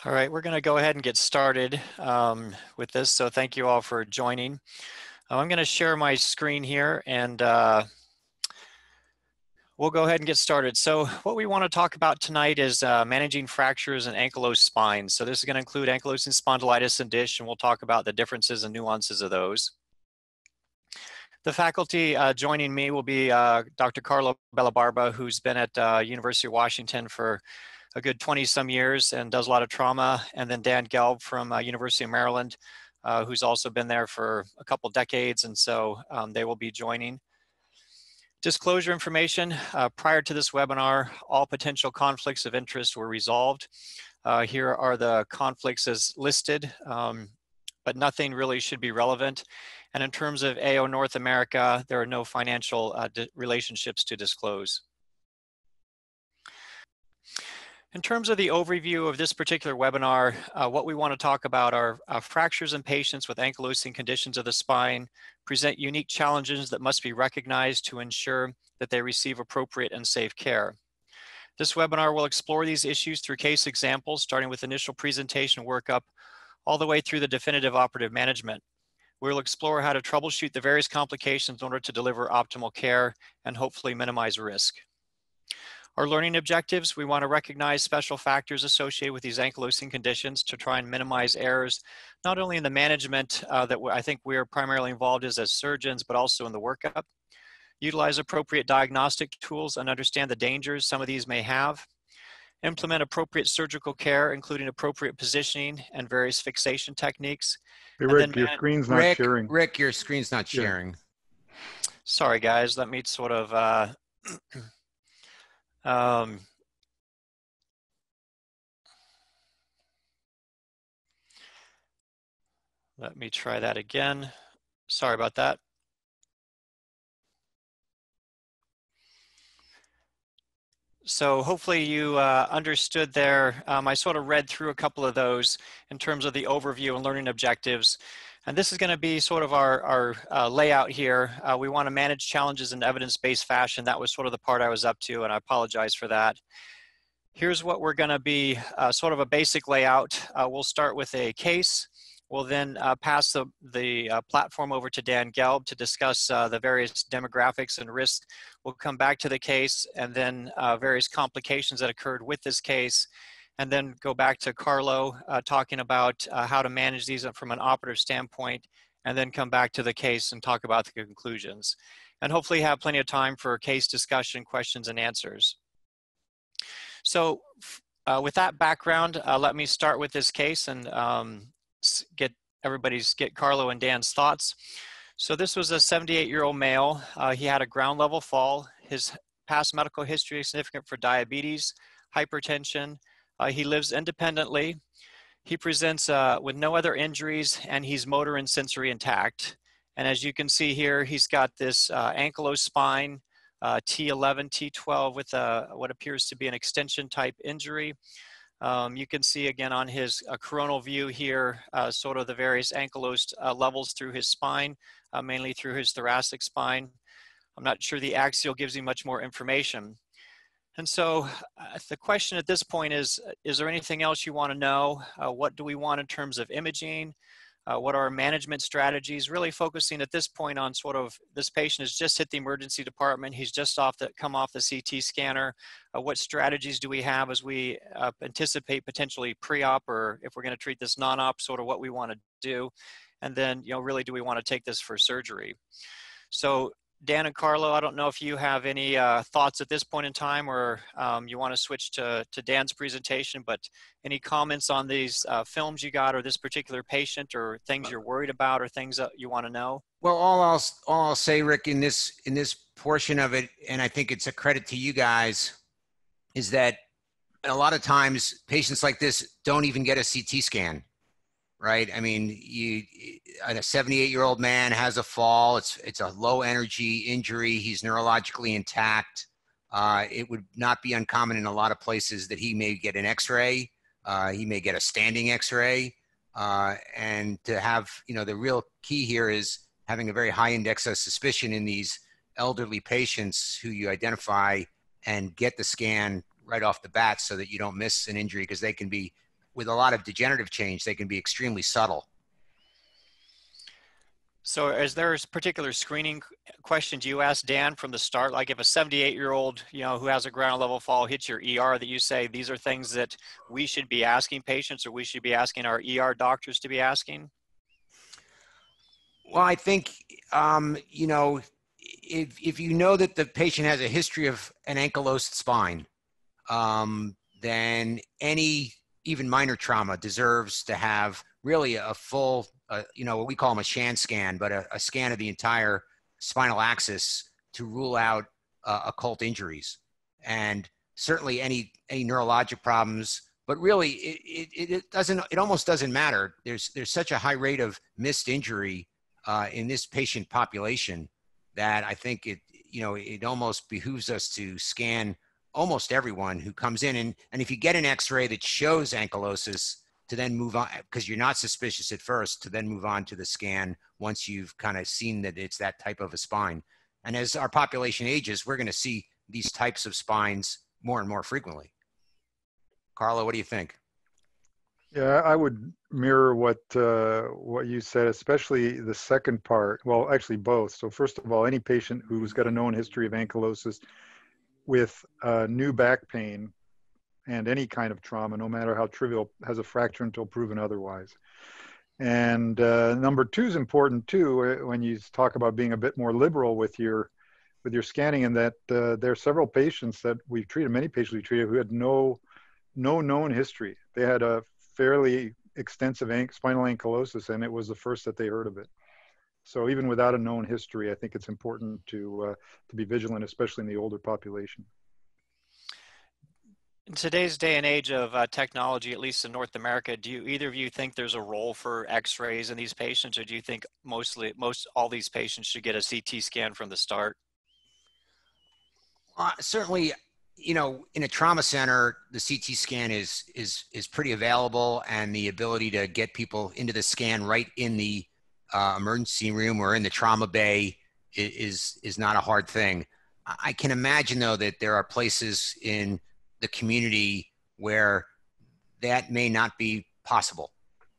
All right, we're going to go ahead and get started with this. So thank you all for joining. I'm going to share my screen here and we'll go ahead and get started. So what we want to talk about tonight is managing fractures and ankylosed spines. So this is going to include ankylosing spondylitis and DISH, and we'll talk about the differences and nuances of those. The faculty joining me will be Dr. Carlo Bellabarba, who's been at University of Washington for a good 20 some years and does a lot of trauma. And then Dan Gelb from University of Maryland, who's also been there for a couple decades. And so they will be joining. Disclosure information, prior to this webinar, all potential conflicts of interest were resolved. Here are the conflicts as listed, but nothing really should be relevant. And in terms of AO North America, there are no financial relationships to disclose. In terms of the overview of this particular webinar, what we want to talk about are fractures in patients with ankylosing conditions of the spine present unique challenges that must be recognized to ensure that they receive appropriate and safe care. This webinar will explore these issues through case examples, starting with initial presentation workup, all the way through the definitive operative management. We'll explore how to troubleshoot the various complications in order to deliver optimal care and hopefully minimize risk. Our learning objectives, we want to recognize special factors associated with these ankylosing conditions to try and minimize errors, not only in the management that I think we are primarily involved as surgeons, but also in the workup. Utilize appropriate diagnostic tools and understand the dangers some of these may have. Implement appropriate surgical care, including appropriate positioning and various fixation techniques. Hey, Rick, your screen's not sharing. Rick, your screen's not sharing. Sorry, guys. Let me sort of... let me try that again. Sorry about that. So hopefully you understood there. I sort of read through a couple of those in terms of the overview and learning objectives. And this is going to be sort of our layout here. We want to manage challenges in evidence-based fashion. That was sort of the part I was up to, and I apologize for that. Here's what we're going to be sort of a basic layout. We'll start with a case. We'll then pass the platform over to Dan Gelb to discuss the various demographics and risks. We'll come back to the case and then various complications that occurred with this case, and then go back to Carlo talking about how to manage these from an operative standpoint, and then come back to the case and talk about the conclusions. And hopefully have plenty of time for case discussion, questions, and answers. So with that background, let me start with this case and get Carlo and Dan's thoughts. So this was a 78-year-old male. He had a ground level fall. His past medical history is significant for diabetes, hypertension. He lives independently. He presents with no other injuries, and he's motor and sensory intact. And as you can see here, he's got this ankylosed spine, T11, T12 with what appears to be an extension type injury. You can see again on his coronal view here, sort of the various ankylosed levels through his spine, mainly through his thoracic spine. I'm not sure the axial gives you much more information. And so the question at this point is there anything else you want to know? What do we want in terms of imaging? What are our management strategies? Really focusing at this point on sort of this patient has just hit the emergency department. He's just come off the CT scanner. What strategies do we have as we anticipate potentially pre-op, or if we're going to treat this non-op, sort of what we want to do, and then really do we want to take this for surgery? So Dan and Carlo, I don't know if you have any thoughts at this point in time, or you want to switch to Dan's presentation, but any comments on these films you got, or this particular patient, or things you're worried about, or things that you want to know? Well, all I'll say, Rick, in this portion of it, and I think it's a credit to you guys, is that a lot of times patients like this don't even get a CT scan. Right. I mean, a 78-year-old man has a fall. It's a low energy injury. He's neurologically intact. It would not be uncommon in a lot of places that he may get an X-ray. He may get a standing X-ray. And to have, the real key here is having a very high index of suspicion in these elderly patients who you identify and get the scan right off the bat so that you don't miss an injury, because they can be with a lot of degenerative change, they can be extremely subtle. So is there a particular screening questions you asked Dan from the start? Like if a 78-year-old, who has a ground level fall hits your ER, that you say, these are things that we should be asking patients, or we should be asking our ER doctors to be asking? Well, I think, if you know that the patient has a history of an ankylosed spine, then any even minor trauma deserves to have really a full, what we call them a Shan scan, but a scan of the entire spinal axis to rule out occult injuries. And certainly any neurologic problems, but really it almost doesn't matter. There's such a high rate of missed injury in this patient population that I think it almost behooves us to scan almost everyone who comes in. And if you get an x-ray that shows ankylosis, to then move on, because you're not suspicious at first, to then move on to the scan once you've kind of seen that it's that type of a spine. And as our population ages, we're going to see these types of spines more and more frequently. Carlo, what do you think? Yeah, I would mirror what you said, especially the second part. Well, actually both. So first of all, any patient who's got a known history of ankylosis with new back pain and any kind of trauma, no matter how trivial, has a fracture until proven otherwise. And number two is important too, when you talk about being a bit more liberal with your scanning, and that there are several patients that we've treated, many patients we've treated, who had no known history. They had a fairly extensive spinal ankylosis, and it was the first that they heard of it. So even without a known history, I think it's important to be vigilant, especially in the older population. In today's day and age of technology, at least in North America, do either of you think there's a role for x-rays in these patients, or do you think all these patients should get a CT scan from the start? Certainly, in a trauma center, the CT scan is pretty available, and the ability to get people into the scan right in the emergency room or in the trauma bay is not a hard thing. I can imagine, though, that there are places in the community where that may not be possible,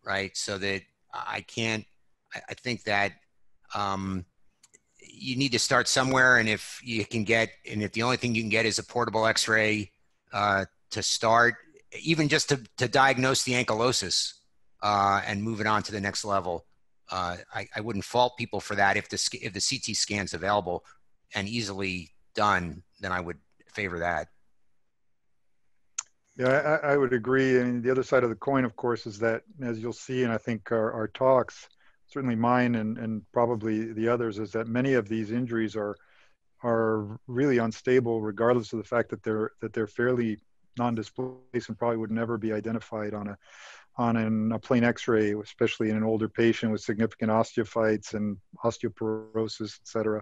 right? So that I think that you need to start somewhere, and if if the only thing you can get is a portable x-ray to start, even just to diagnose the ankylosis and move it on to the next level, I wouldn't fault people for that. If the CT scan's available and easily done, then I would favor that. Yeah, I would agree. And the other side of the coin, of course, is that, as you'll see, and I think our talks, certainly mine and probably the others, is that many of these injuries are really unstable, regardless of the fact that they're fairly non-displaced and probably would never be identified on a plain X-ray, especially in an older patient with significant osteophytes and osteoporosis, et cetera.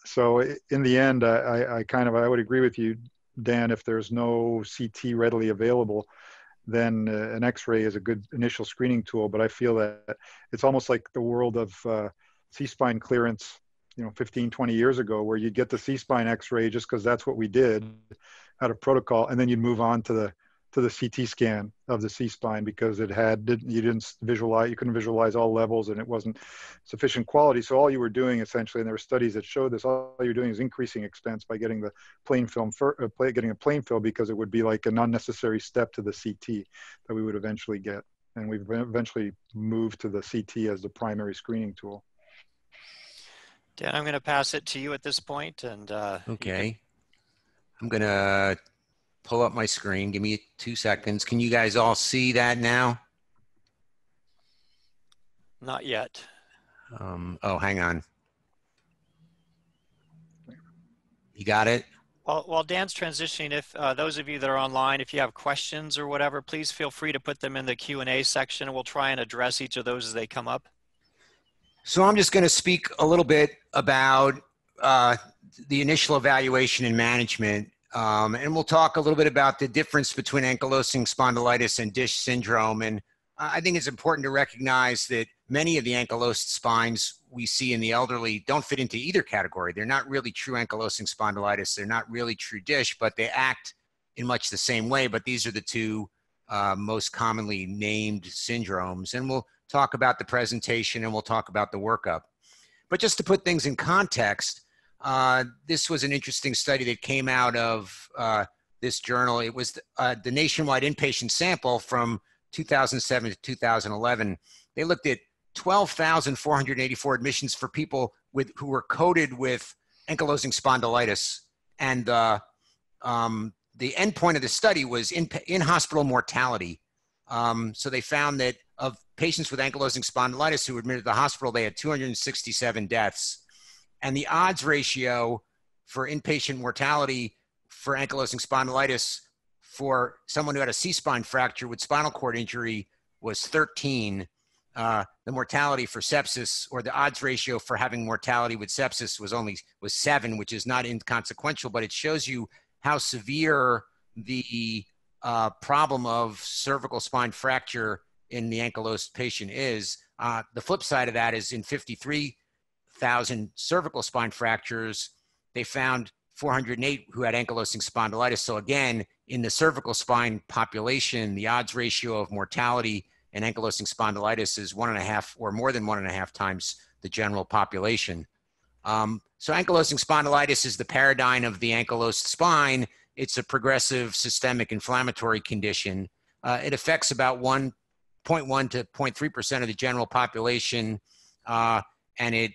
So in the end, I would agree with you, Dan. If there's no CT readily available, then an X-ray is a good initial screening tool. But I feel that it's almost like the world of C-spine clearance, 15, 20 years ago, where you'd get the C-spine X-ray just because that's what we did out of protocol, and then you'd move on to the CT scan of the C-spine because you couldn't visualize all levels, and it wasn't sufficient quality. So all you were doing essentially, and there were studies that showed this, all you're doing is increasing expense by getting the plain film, getting a plain film, because it would be like an unnecessary step to the CT that we would eventually get. And we've eventually moved to the CT as the primary screening tool. Dan, I'm going to pass it to you at this point. And okay. I'm going to pull up my screen. Give me 2 seconds. Can you guys all see that now? Not yet. Oh, hang on. You got it? While Dan's transitioning, if those of you that are online, if you have questions or whatever, please feel free to put them in the Q&A section, and we'll try and address each of those as they come up. So I'm just going to speak a little bit about the initial evaluation and management. And we'll talk a little bit about the difference between ankylosing spondylitis and DISH syndrome. And I think it's important to recognize that many of the ankylosed spines we see in the elderly don't fit into either category. They're not really true ankylosing spondylitis. They're not really true DISH, but they act in much the same way. But these are the two most commonly named syndromes. And we'll talk about the presentation and we'll talk about the workup. But just to put things in context, this was an interesting study that came out of this journal. It was the nationwide inpatient sample from 2007 to 2011. They looked at 12,484 admissions for people who were coded with ankylosing spondylitis. And the endpoint of the study was in-hospital mortality. So they found that of patients with ankylosing spondylitis who were admitted to the hospital, they had 267 deaths. And the odds ratio for inpatient mortality for ankylosing spondylitis for someone who had a C-spine fracture with spinal cord injury was 13. The mortality for sepsis, or the odds ratio for having mortality with sepsis, was 7, which is not inconsequential, but it shows you how severe the problem of cervical spine fracture in the ankylosed patient is. The flip side of that is in 53,000 cervical spine fractures, they found 408 who had ankylosing spondylitis. So again, in the cervical spine population, the odds ratio of mortality in ankylosing spondylitis is 1.5 or more than 1.5 times the general population. So ankylosing spondylitis is the paradigm of the ankylosed spine. It's a progressive systemic inflammatory condition. It affects about 1.1 to 0.3% of the general population, and it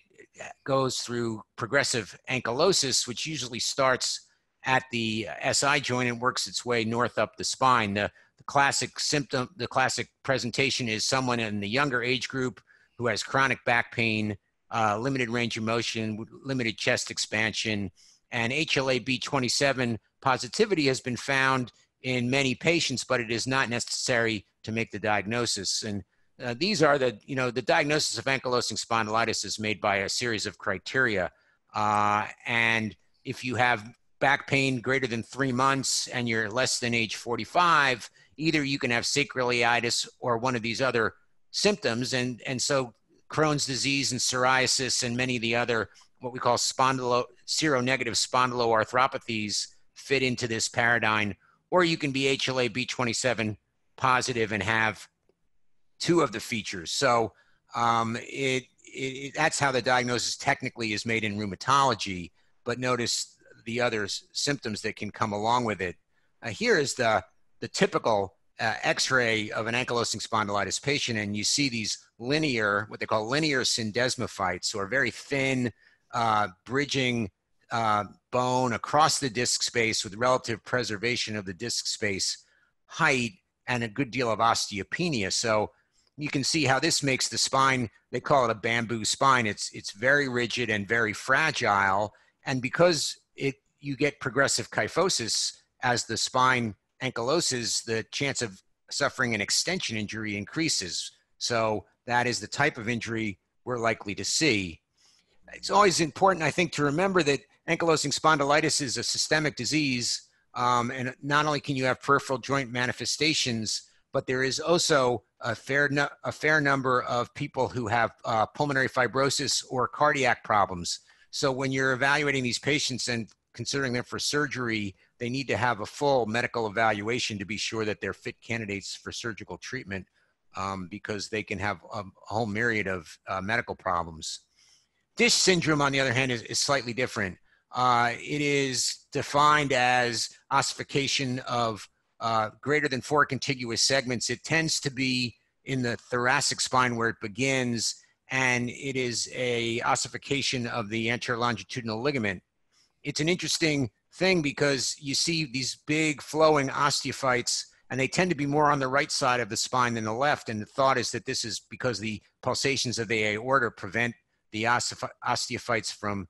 goes through progressive ankylosis, which usually starts at the SI joint and works its way north up the spine. The classic symptom, the classic presentation is someone in the younger age group who has chronic back pain, limited range of motion, limited chest expansion, and HLA-B27 positivity has been found in many patients, but it is not necessary to make the diagnosis. And these are the diagnosis of ankylosing spondylitis is made by a series of criteria. And if you have back pain greater than 3 months and you're less than age 45, either you can have sacroiliitis or one of these other symptoms. And so Crohn's disease and psoriasis and many of the other, what we call seronegative spondyloarthropathies fit into this paradigm. Or you can be HLA-B27 positive and have 2 of the features. So that's how the diagnosis technically is made in rheumatology, but notice the other symptoms that can come along with it. Here is the typical X-ray of an ankylosing spondylitis patient, and you see these linear, what they call linear syndesmophytes, or very thin bridging bone across the disc space with relative preservation of the disc space height and a good deal of osteopenia. So you can see how this makes the spine, they call it a bamboo spine. It's very rigid and very fragile. And because you get progressive kyphosis as the spine ankyloses, the chance of suffering an extension injury increases. So that is the type of injury we're likely to see. It's always important, I think, to remember that ankylosing spondylitis is a systemic disease. And not only can you have peripheral joint manifestations, but there is also a fair number of people who have pulmonary fibrosis or cardiac problems. So when you're evaluating these patients and considering them for surgery, they need to have a full medical evaluation to be sure that they're fit candidates for surgical treatment, because they can have a whole myriad of medical problems. DISH syndrome, on the other hand, is slightly different. It is defined as ossification of greater than 4 contiguous segments. It tends to be in the thoracic spine where it begins, and it is a ossification of the anterior longitudinal ligament. It's an interesting thing because you see these big flowing osteophytes, and they tend to be more on the right side of the spine than the left. And the thought is that this is because the pulsations of the aorta prevent the osteophytes from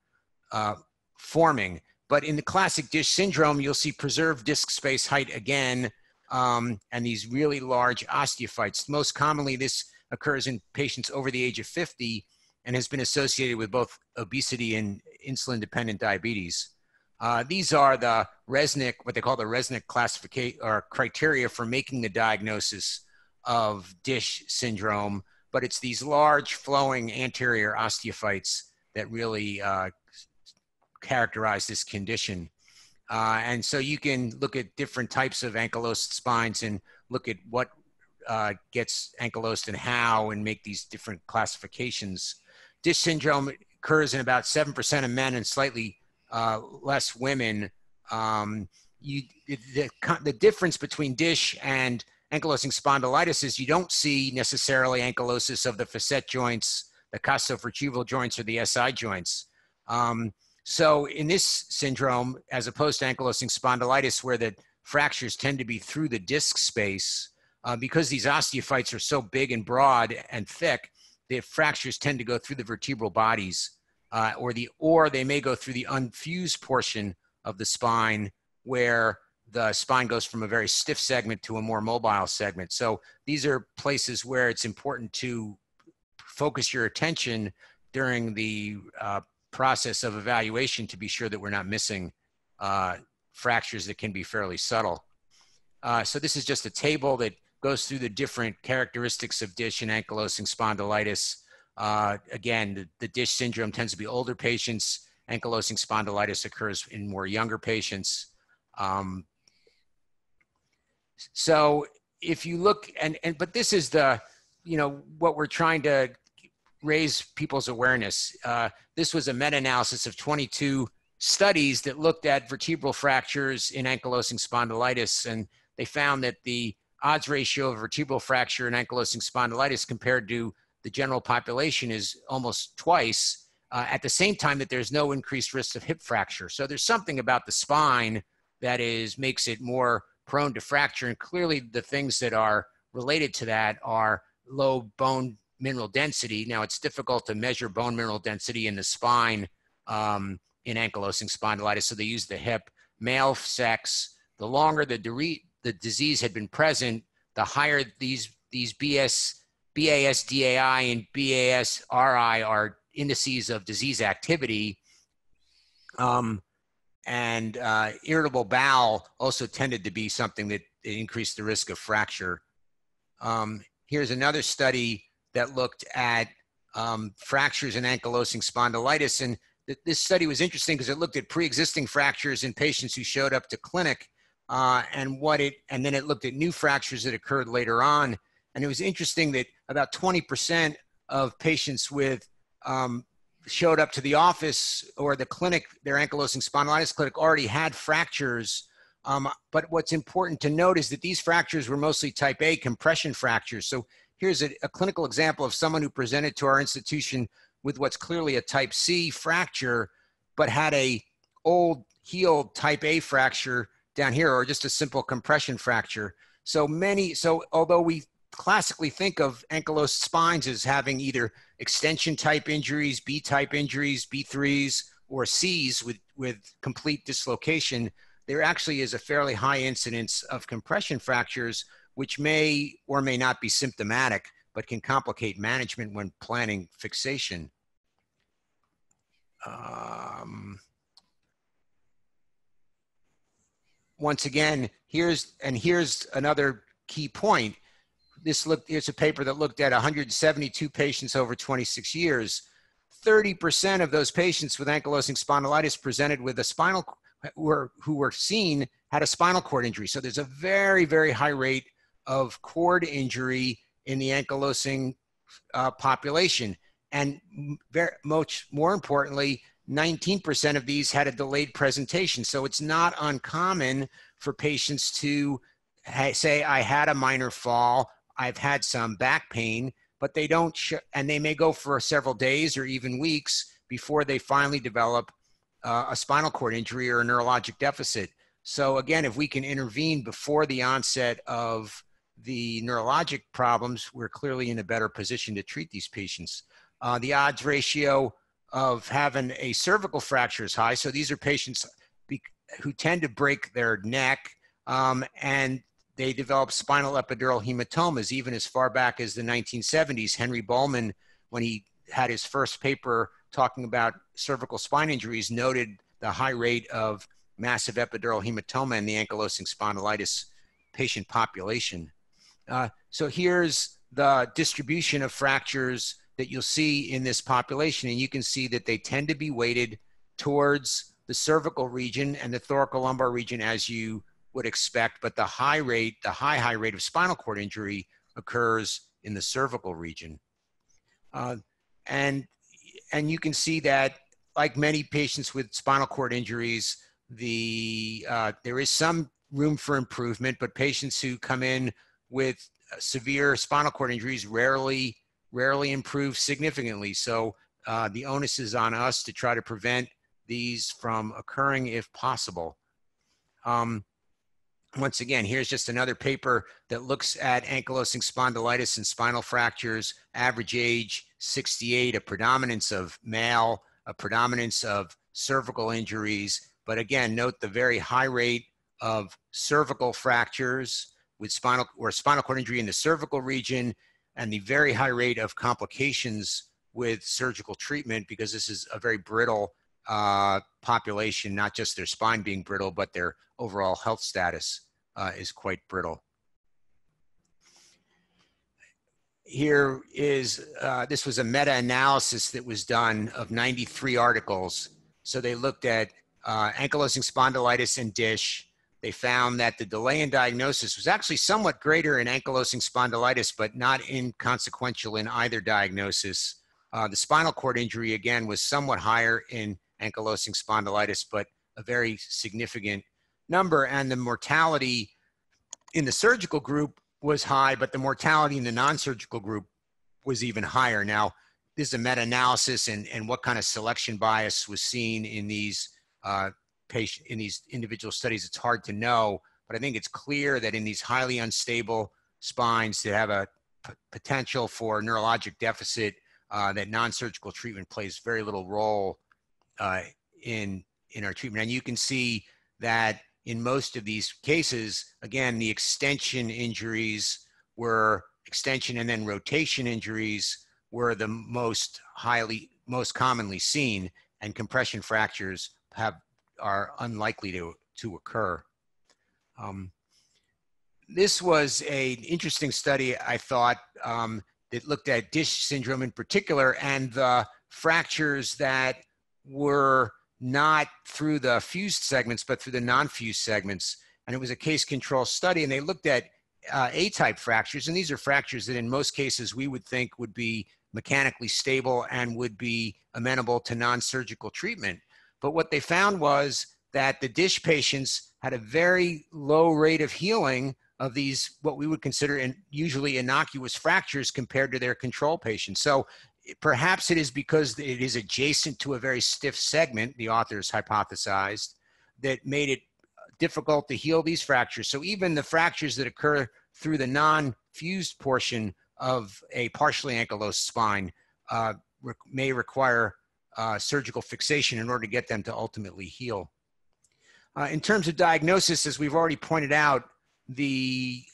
forming. But in the classic DISH syndrome, you'll see preserved disc space height again, and these really large osteophytes. Most commonly, this occurs in patients over the age of 50 and has been associated with both obesity and insulin-dependent diabetes. These are the Resnick, what they call the Resnick classification or criteria for making the diagnosis of DISH syndrome, but it's these large flowing anterior osteophytes that really characterize this condition. And so you can look at different types of ankylosed spines, and look at what gets ankylosed and how, and make these different classifications. DISH syndrome occurs in about 7% of men and slightly less women. The difference between DISH and ankylosing spondylitis is you don't see necessarily ankylosis of the facet joints, the costovertebral joints, or the SI joints. So in this syndrome, as opposed to ankylosing spondylitis, where the fractures tend to be through the disc space, because these osteophytes are so big and broad and thick, the fractures tend to go through the vertebral bodies, or they may go through the unfused portion of the spine, where the spine goes from a very stiff segment to a more mobile segment. So these are places where it's important to focus your attention during the process of evaluation to be sure that we're not missing fractures that can be fairly subtle. So this is just a table that goes through the different characteristics of DISH and ankylosing spondylitis. Again, the DISH syndrome tends to be older patients. Ankylosing spondylitis occurs in more younger patients. So if you look, but this is the, what we're trying to raise people's awareness. This was a meta-analysis of 22 studies that looked at vertebral fractures in ankylosing spondylitis, and they found that the odds ratio of vertebral fracture in ankylosing spondylitis compared to the general population is almost twice, at the same time that there's no increased risk of hip fracture. So there's something about the spine that makes it more prone to fracture, and clearly the things that are related to that are low bone mineral density. Now, it's difficult to measure bone mineral density in the spine in ankylosing spondylitis, so they use the hip. Male sex, the longer the disease had been present, the higher these BASDAI and BASRI are indices of disease activity. And irritable bowel also tended to be something that increased the risk of fracture. Here's another study that looked at fractures in ankylosing spondylitis. And this study was interesting because it looked at pre-existing fractures in patients who showed up to clinic, and then it looked at new fractures that occurred later on. And it was interesting that about 20% of patients showed up to the office or the clinic, their ankylosing spondylitis clinic, already had fractures. But what's important to note is that these fractures were mostly type A compression fractures. So here's a clinical example of someone who presented to our institution with what's clearly a type C fracture, but had a old healed type A fracture down here, or just a simple compression fracture. So although we classically think of ankylosed spines as having either extension type injuries, B type injuries, B3s, or Cs with complete dislocation, there actually is a fairly high incidence of compression fractures, which may or may not be symptomatic, but can complicate management when planning fixation. Once again, here's another key point. Here's a paper that looked at 172 patients over 26 years. 30% of those patients with ankylosing spondylitis presented with who were seen had a spinal cord injury. So there's a very, very high rate of cord injury in the ankylosing population. And much more importantly, 19% of these had a delayed presentation. So it's not uncommon for patients to say, I had a minor fall, I've had some back pain, but they don't, and they may go for several days or even weeks before they finally develop a spinal cord injury or a neurologic deficit. So again, if we can intervene before the onset of the neurologic problems, we're clearly in a better position to treat these patients. The odds ratio of having a cervical fracture is high. So these are patients who tend to break their neck, and they develop spinal epidural hematomas even as far back as the 1970s. Henry Bowman, when he had his first paper talking about cervical spine injuries, noted the high rate of massive epidural hematoma in the ankylosing spondylitis patient population. So here's the distribution of fractures that you'll see in this population, and you can see that they tend to be weighted towards the cervical region and the thoracolumbar region, as you would expect, but the high rate of spinal cord injury occurs in the cervical region. And you can see that, like many patients with spinal cord injuries, there is some room for improvement, but patients who come in with severe spinal cord injuries rarely improve significantly. So the onus is on us to try to prevent these from occurring if possible. Once again, here's just another paper that looks at ankylosing spondylitis and spinal fractures, average age 68, a predominance of male, a predominance of cervical injuries. But again, note the very high rate of cervical fractures with spinal cord injury in the cervical region, and the very high rate of complications with surgical treatment, because this is a very brittle population, not just their spine being brittle, but their overall health status is quite brittle. Here is, this was a meta-analysis that was done of 93 articles. So they looked at ankylosing spondylitis and DISH. They found that the delay in diagnosis was actually somewhat greater in ankylosing spondylitis, but not inconsequential in either diagnosis. The spinal cord injury, again, was somewhat higher in ankylosing spondylitis, but a very significant number. And the mortality in the surgical group was high, but the mortality in the non-surgical group was even higher. Now, this is a meta-analysis, and what kind of selection bias was seen in these in these individual studies, it's hard to know, but I think it's clear that in these highly unstable spines that have a potential for neurologic deficit, that non-surgical treatment plays very little role in our treatment. And you can see that in most of these cases, again, the extension injuries were extension and then rotation injuries were the most commonly seen, and compression fractures are unlikely to occur. This was an interesting study, I thought, that looked at DISH syndrome in particular, and the fractures that were not through the fused segments, but through the non-fused segments. And it was a case control study, and they looked at A-type fractures. And these are fractures that in most cases we would think would be mechanically stable and would be amenable to non-surgical treatment. But what they found was that the DISH patients had a very low rate of healing of these, what we would consider usually innocuous fractures compared to their control patients. So perhaps it is because it is adjacent to a very stiff segment, the authors hypothesized, that made it difficult to heal these fractures. So even the fractures that occur through the non-fused portion of a partially ankylosed spine may require surgical fixation in order to get them to ultimately heal. In terms of diagnosis, as we've already pointed out, the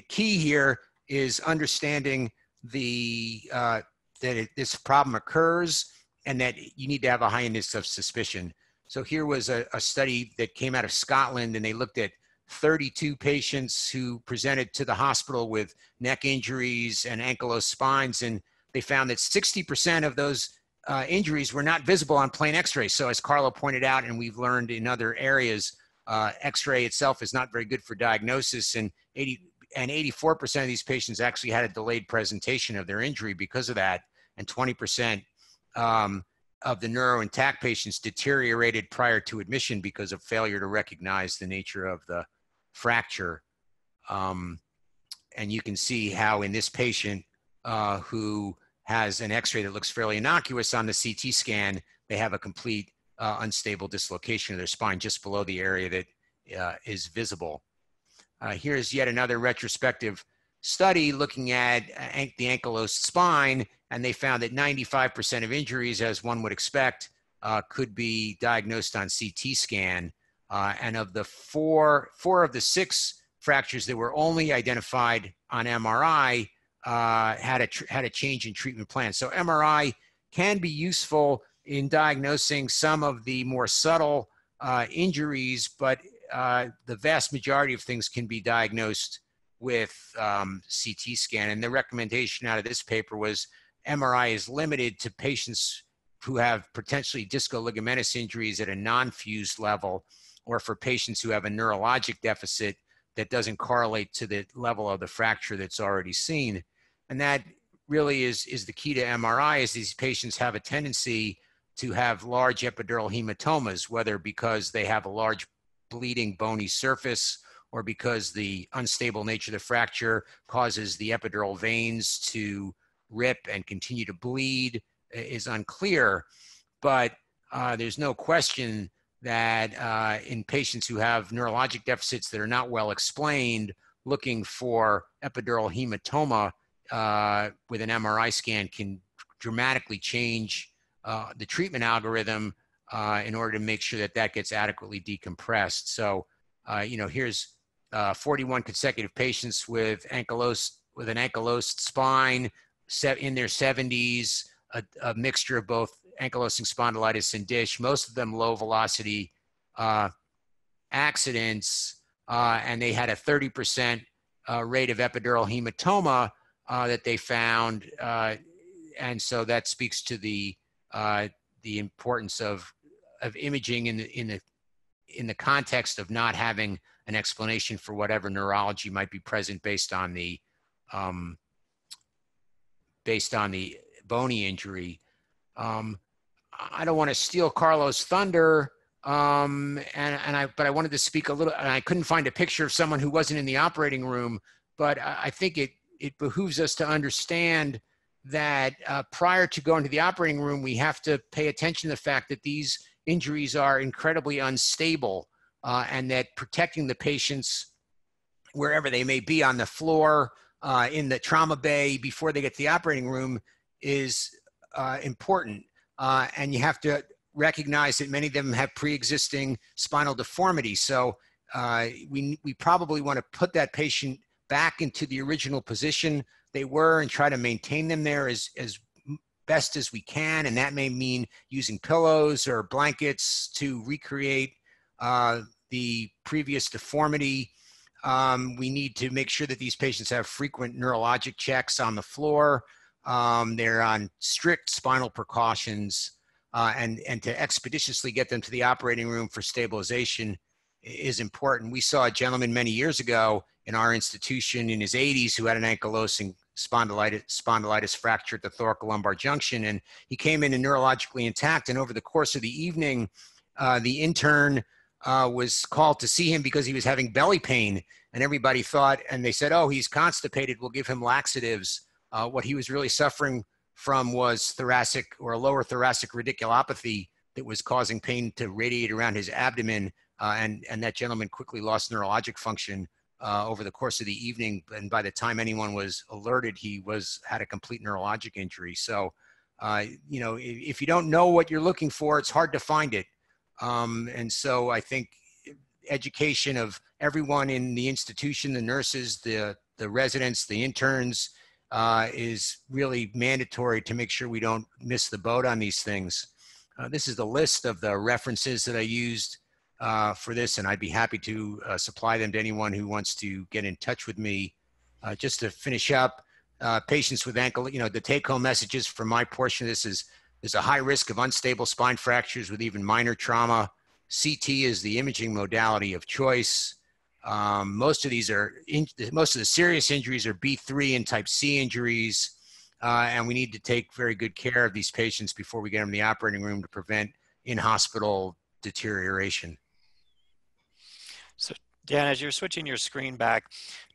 key here is understanding that this problem occurs and that you need to have a high index of suspicion. So here was a study that came out of Scotland, and they looked at 32 patients who presented to the hospital with neck injuries and ankylosed spines, and they found that 60% of those injuries were not visible on plain X-ray. So as Carlo pointed out, and we've learned in other areas, X-ray itself is not very good for diagnosis, and 84% of these patients actually had a delayed presentation of their injury because of that, and 20% of the neuro-intact patients deteriorated prior to admission because of failure to recognize the nature of the fracture. And you can see how in this patient who has an X-ray that looks fairly innocuous on the CT scan, they have a complete unstable dislocation of their spine just below the area that is visible. Here's yet another retrospective study looking at the ankylosed spine, and they found that 95% of injuries, as one would expect, could be diagnosed on CT scan. And of the four of the 6 fractures that were only identified on MRI, had a change in treatment plan. So MRI can be useful in diagnosing some of the more subtle injuries, but the vast majority of things can be diagnosed with CT scan. And the recommendation out of this paper was MRI is limited to patients who have potentially discoligamentous injuries at a non-fused level, or for patients who have a neurologic deficit that doesn't correlate to the level of the fracture that's already seen. And that really is the key to MRI, is these patients have a tendency to have large epidural hematomas, whether because they have a large bleeding bony surface or because the unstable nature of the fracture causes the epidural veins to rip and continue to bleed is unclear. But there's no question that in patients who have neurologic deficits that are not well explained, looking for epidural hematoma with an MRI scan can dramatically change the treatment algorithm in order to make sure that that gets adequately decompressed. So, here's 41 consecutive patients with an ankylosed spine, in their 70s, a mixture of both ankylosing spondylitis and DISH, most of them low velocity accidents, and they had a 30% rate of epidural hematoma that they found. And so that speaks to the importance of imaging in the context of not having an explanation for whatever neurology might be present based on the bony injury. I don't want to steal Carlos' thunder, but I wanted to speak a little, and I couldn't find a picture of someone who wasn't in the operating room, but I think it behooves us to understand that prior to going to the operating room, we have to pay attention to the fact that these injuries are incredibly unstable, and that protecting the patients wherever they may be, on the floor, in the trauma bay, before they get to the operating room is important. And you have to recognize that many of them have pre-existing spinal deformity. So we probably want to put that patient back into the original position they were and try to maintain them there as best as we can. And that may mean using pillows or blankets to recreate the previous deformity. We need to make sure that these patients have frequent neurologic checks on the floor. They're on strict spinal precautions, and to expeditiously get them to the operating room for stabilization is important. We saw a gentleman many years ago in our institution in his 80s who had an ankylosing spondylitis fracture at the thoracolumbar junction, and he came in neurologically intact. And over the course of the evening, the intern was called to see him because he was having belly pain, and everybody thought, and they said, oh, he's constipated, we'll give him laxatives. What he was really suffering from was thoracic or a lower thoracic radiculopathy that was causing pain to radiate around his abdomen. And that gentleman quickly lost neurologic function over the course of the evening. And by the time anyone was alerted, he had a complete neurologic injury. So, if you don't know what you're looking for, it's hard to find it. And so I think education of everyone in the institution, the nurses, the residents, the interns, is really mandatory to make sure we don't miss the boat on these things. This is the list of the references that I used for this, and I'd be happy to supply them to anyone who wants to get in touch with me. Just to finish up, patients with ankle, the take-home messages for my portion of this is there's a high risk of unstable spine fractures with even minor trauma. CT is the imaging modality of choice. Most of the serious injuries are B3 and type C injuries. And we need to take very good care of these patients before we get them in the operating room to prevent in-hospital deterioration. So Dan, as you're switching your screen back,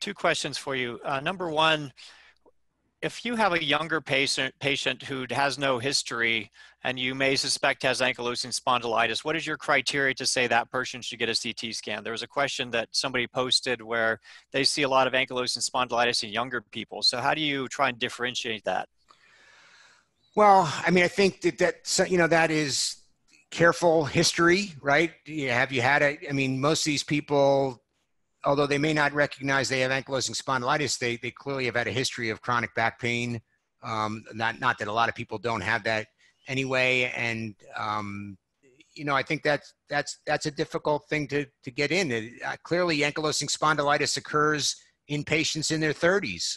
2 questions for you. Number one, if you have a younger patient who has no history and you may suspect has ankylosing spondylitis, what is your criteria to say that person should get a CT scan? There was a question that somebody posted where they see a lot of ankylosing spondylitis in younger people. So how do you try and differentiate that? Well, I mean, I think that is careful history, right? Have you had most of these people, although they may not recognize they have ankylosing spondylitis, they clearly have had a history of chronic back pain. Not that a lot of people don't have that anyway. And, I think that's a difficult thing to get in. Clearly, ankylosing spondylitis occurs in patients in their 30s,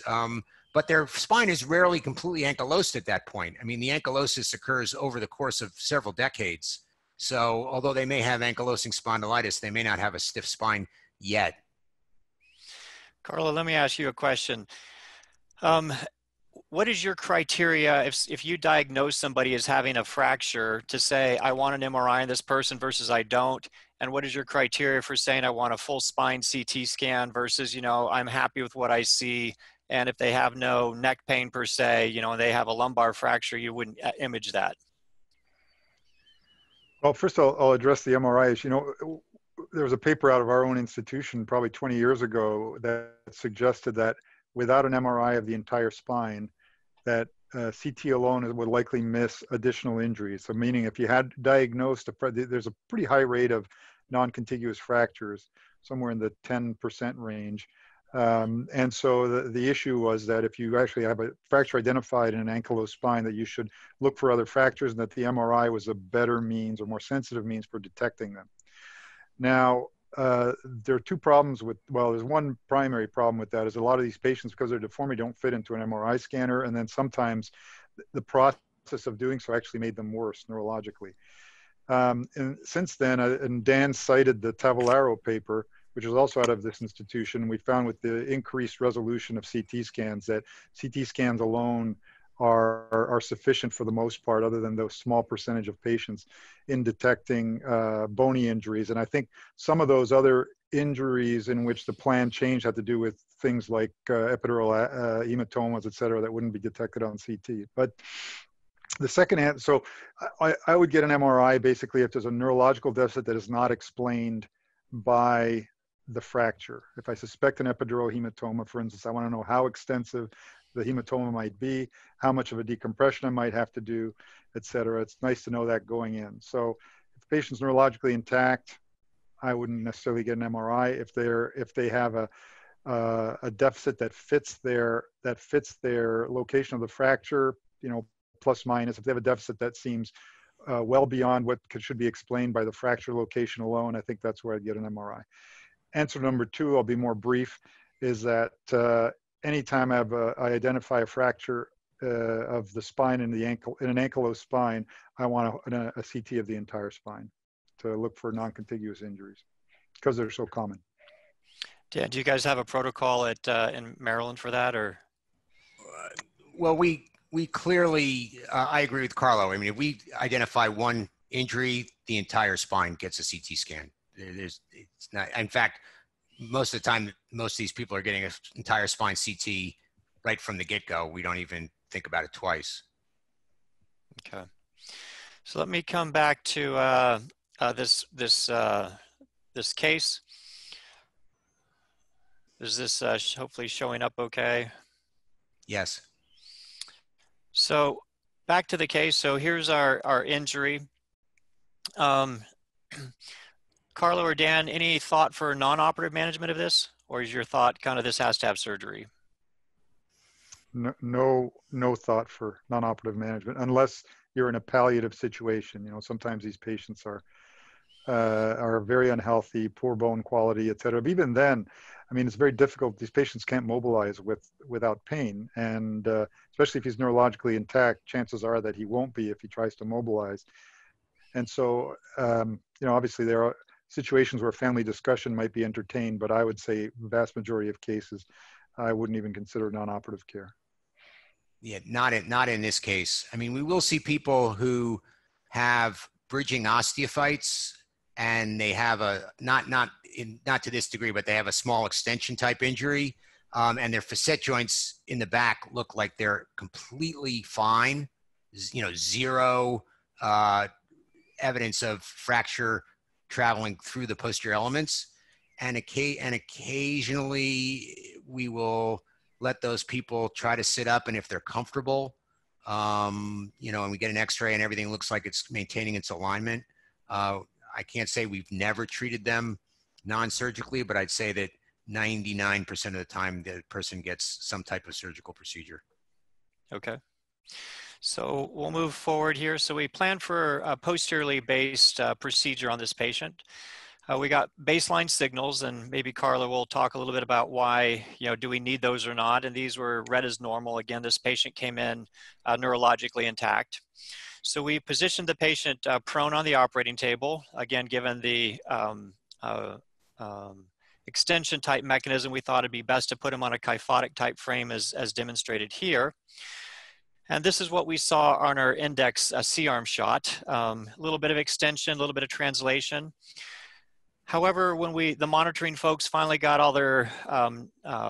but their spine is rarely completely ankylosed at that point. I mean, the ankylosis occurs over the course of several decades. So although they may have ankylosing spondylitis, they may not have a stiff spine yet. Carlo, let me ask you a question. What is your criteria if you diagnose somebody as having a fracture to say, I want an MRI in this person versus I don't? And what is your criteria for saying I want a full spine CT scan versus, I'm happy with what I see. And if they have no neck pain per se, and they have a lumbar fracture, you wouldn't image that. Well, first I'll address the MRIs. There was a paper out of our own institution probably 20 years ago that suggested that without an MRI of the entire spine, that CT alone would likely miss additional injuries. So meaning if you had diagnosed, there's a pretty high rate of non-contiguous fractures, somewhere in the 10% range. And so the issue was that if you actually have a fracture identified in an ankylosed spine, that you should look for other fractures, and that the MRI was a better means or more sensitive means for detecting them. Now, there are two problems there's one primary problem with that is a lot of these patients, because their deformity, don't fit into an MRI scanner. And then sometimes the process of doing so actually made them worse neurologically. And since then, and Dan cited the Tavellaro paper, which is also out of this institution. We found with the increased resolution of CT scans that CT scans alone are sufficient for the most part, other than those small percentage of patients, in detecting bony injuries. And I think some of those other injuries in which the plan change had to do with things like epidural hematomas, et cetera, that wouldn't be detected on CT. But the second hand, so I would get an MRI basically if there's a neurological deficit that is not explained by the fracture. If I suspect an epidural hematoma, for instance, I want to know how extensive the hematoma might be, how much of a decompression I might have to do, et cetera. It's nice to know that going in. So if the patient's neurologically intact, I wouldn't necessarily get an MRI. If they have a deficit that fits their location of the fracture, plus minus. If they have a deficit that seems well beyond what should be explained by the fracture location alone, I think that's where I'd get an MRI. Answer number two, I'll be more brief, is that anytime I identify a fracture of the spine in an ankylosed spine, I want a CT of the entire spine to look for non-contiguous injuries because they're so common. Dan, do you guys have a protocol in Maryland for that, or? Well, we clearly, I agree with Carlo. I mean, if we identify one injury, the entire spine gets a CT scan. It's not, in fact, most of the time, most of these people are getting an entire spine CT right from the get-go. We don't even think about it twice. Okay. So let me come back to this case. Is this hopefully showing up okay? Yes. So back to the case. So here's our injury. Carlo or Dan, any thought for non-operative management of this? Or is your thought kind of this has to have surgery? No thought for non-operative management, unless you're in a palliative situation. Sometimes these patients are very unhealthy, poor bone quality, et cetera. But even then, I mean, it's very difficult. These patients can't mobilize without pain. And especially if he's neurologically intact, chances are that he won't be if he tries to mobilize. And so, obviously there are situations where family discussion might be entertained, but I would say vast majority of cases, I wouldn't even consider non-operative care. Yeah, not in this case. I mean, we will see people who have bridging osteophytes, and they have not to this degree, but they have a small extension type injury, and their facet joints in the back look like they're completely fine. Zero evidence of fracture traveling through the posterior elements, and occasionally we will let those people try to sit up, and if they're comfortable, and we get an X-ray and everything looks like it's maintaining its alignment. I can't say we've never treated them non-surgically, but I'd say that 99% of the time the person gets some type of surgical procedure. Okay. So we'll move forward here. So we plan for a posteriorly based procedure on this patient. We got baseline signals, and maybe Carla will talk a little bit about why, do we need those or not? And these were read as normal. Again, this patient came in neurologically intact. So we positioned the patient prone on the operating table. Again, given the extension type mechanism, we thought it'd be best to put him on a kyphotic type frame as demonstrated here. And this is what we saw on our index C-arm shot. A little bit of extension, a little bit of translation. However, when the monitoring folks finally got all their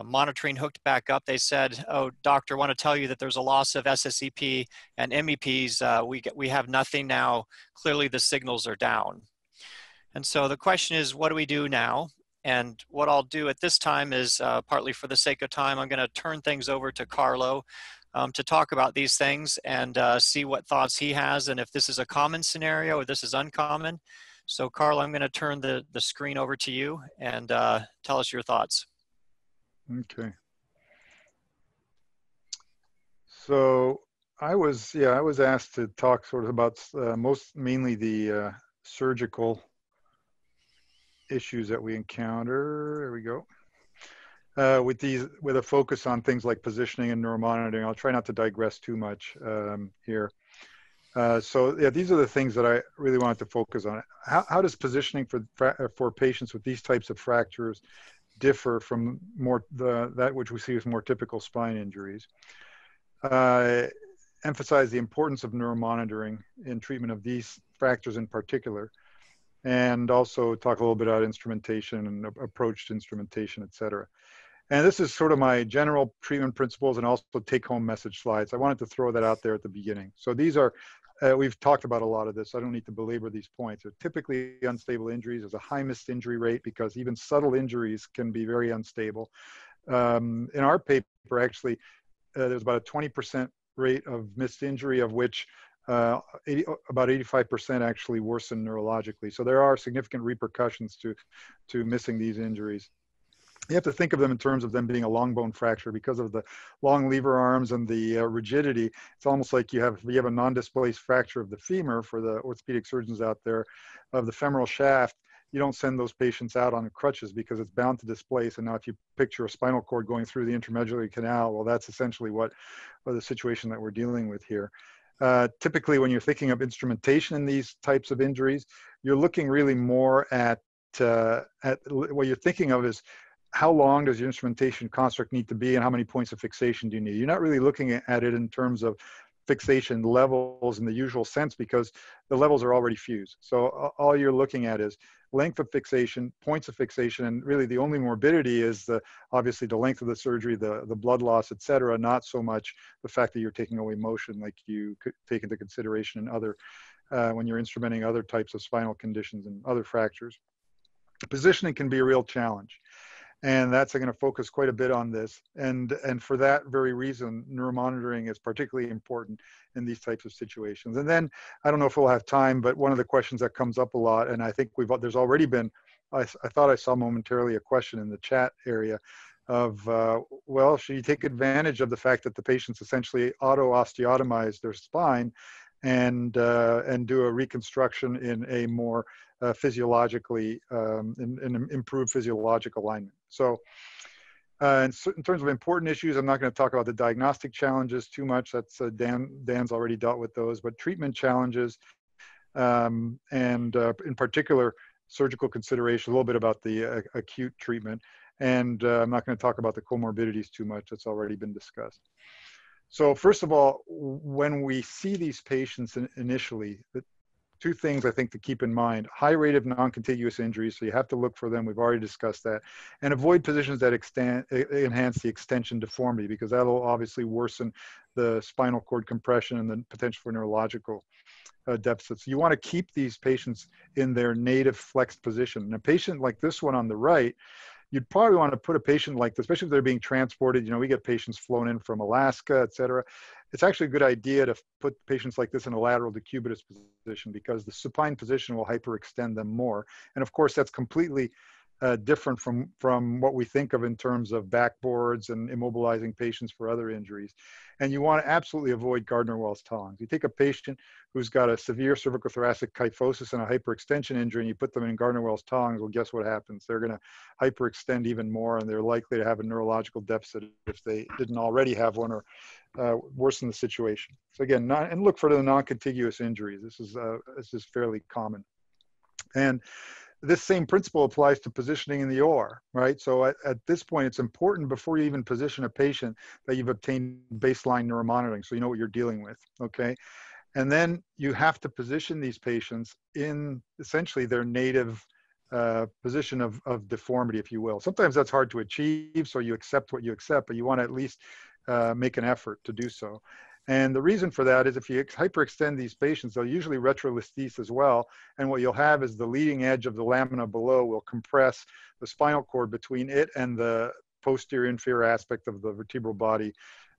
monitoring hooked back up, they said, "Oh, doctor, I want to tell you that there's a loss of SSEP and MEPs. We have nothing now. Clearly, the signals are down." And so the question is, what do we do now? And what I'll do at this time is, partly for the sake of time, I'm going to turn things over to Carlo to talk about these things and see what thoughts he has, and if this is a common scenario or this is uncommon. So Carl, I'm going to turn the screen over to you and tell us your thoughts. Okay. So I was asked to talk sort of about mainly the surgical issues that we encounter. There we go. With a focus on things like positioning and neuromonitoring. I'll try not to digress too much here. So yeah, these are the things that I really wanted to focus on. How does positioning for patients with these types of fractures differ from that which we see as more typical spine injuries? Emphasize the importance of neuromonitoring in treatment of these fractures in particular, and also talk a little bit about instrumentation and approach to instrumentation, et cetera. And this is sort of my general treatment principles and also take-home message slides. I wanted to throw that out there at the beginning. So these are, we've talked about a lot of this. I don't need to belabor these points. They're typically unstable injuries. There's a high missed injury rate because even subtle injuries can be very unstable. In our paper, actually, there's about a 20% rate of missed injury, of which about 85% actually worsen neurologically. So there are significant repercussions to missing these injuries. You have to think of them in terms of them being a long bone fracture because of the long lever arms and the rigidity. It's almost like you have a non-displaced fracture of the femur, for the orthopedic surgeons out there, of the femoral shaft. You don't send those patients out on crutches because it's bound to displace. And now if you picture a spinal cord going through the intramedullary canal, well, that's essentially what the situation that we're dealing with here. Typically, when you're thinking of instrumentation in these types of injuries, you're looking really more at what you're thinking of is how long does your instrumentation construct need to be and how many points of fixation do you need? You're not really looking at it in terms of fixation levels in the usual sense because the levels are already fused. So all you're looking at is length of fixation, points of fixation, and really the only morbidity is obviously the length of the surgery, the blood loss, et cetera, not so much the fact that you're taking away motion like you could take into consideration in other, when you're instrumenting other types of spinal conditions and other fractures. Positioning can be a real challenge. And I'm going to focus quite a bit on this. And for that very reason, neuromonitoring is particularly important in these types of situations. And then, I don't know if we'll have time, but one of the questions that comes up a lot, and I think there's already been, I thought I saw momentarily a question in the chat area of, well, should you take advantage of the fact that the patients essentially auto-osteotomize their spine and do a reconstruction in a more physiologically, in improved physiologic alignment. So in terms of important issues, I'm not going to talk about the diagnostic challenges too much. That's Dan's already dealt with those, but treatment challenges, and in particular, surgical consideration, a little bit about the acute treatment. And I'm not going to talk about the comorbidities too much. That's already been discussed. So first of all, when we see these patients initially, two things I think to keep in mind: high rate of non-contiguous injuries, so you have to look for them. We've already discussed that. And avoid positions that enhance the extension deformity, because that'll obviously worsen the spinal cord compression and the potential for neurological deficits. You want to keep these patients in their native flexed position. And a patient like this one on the right, you'd probably want to put a patient like this, especially if they're being transported. We get patients flown in from Alaska, et cetera. It's actually a good idea to put patients like this in a lateral decubitus position because the supine position will hyperextend them more. And of course, that's completely different from what we think of in terms of backboards and immobilizing patients for other injuries. And you want to absolutely avoid Gardner-Wells tongs. You take a patient who's got a severe cervicothoracic kyphosis and a hyperextension injury, and you put them in Gardner-Wells tongs, well, guess what happens? They're going to hyperextend even more, and they're likely to have a neurological deficit if they didn't already have one, or worsen the situation. So again, and look for the non-contiguous injuries. This is fairly common. And this same principle applies to positioning in the OR, right? So at this point, it's important before you even position a patient that you've obtained baseline neuromonitoring, so you know what you're dealing with, okay? And then you have to position these patients in essentially their native position of deformity, if you will. Sometimes that's hard to achieve, so you accept what you accept, but you want to at least make an effort to do so. And the reason for that is if you hyperextend these patients, they'll usually retrolesthese as well. And what you'll have is the leading edge of the lamina below will compress the spinal cord between it and the posterior inferior aspect of the vertebral body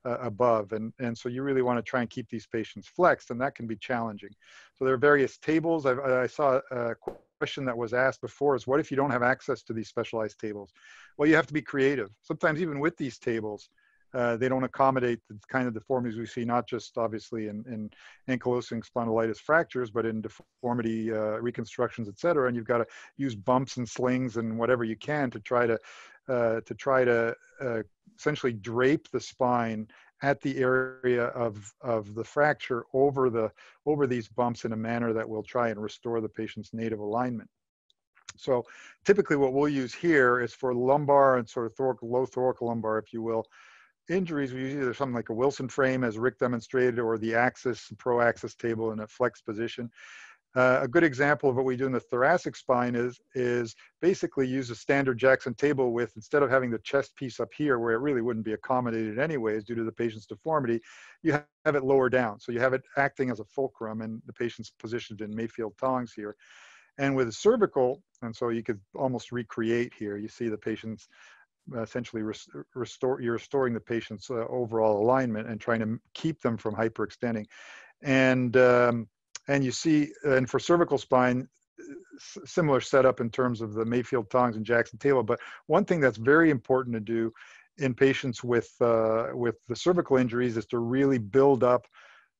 above. And so you really want to try and keep these patients flexed, and that can be challenging. So there are various tables. I saw a question that was asked before is, what if you don't have access to these specialized tables? Well, you have to be creative. Sometimes even with these tables, they don't accommodate the kind of deformities we see, not just obviously in ankylosing spondylitis fractures, but in deformity reconstructions, et cetera. And you've got to use bumps and slings and whatever you can to try to essentially drape the spine at the area of the fracture over these bumps in a manner that will try and restore the patient's native alignment. So typically what we'll use here is for lumbar and sort of low thoracolumbar, if you will, injuries. We use either something like a Wilson frame, as Rick demonstrated, or the axis, pro-axis table in a flexed position. A good example of what we do in the thoracic spine is basically use a standard Jackson table with, instead of having the chest piece up here where it really wouldn't be accommodated anyways due to the patient's deformity, you have it lower down. So you have it acting as a fulcrum, and the patient's positioned in Mayfield tongs here. And with cervical, and so you could almost recreate here, you see the patient's essentially you're restoring the patient's overall alignment and trying to keep them from hyperextending. And you see, and for cervical spine, similar setup in terms of the Mayfield tongs and Jackson table. But one thing that's very important to do in patients with the cervical injuries is to really build up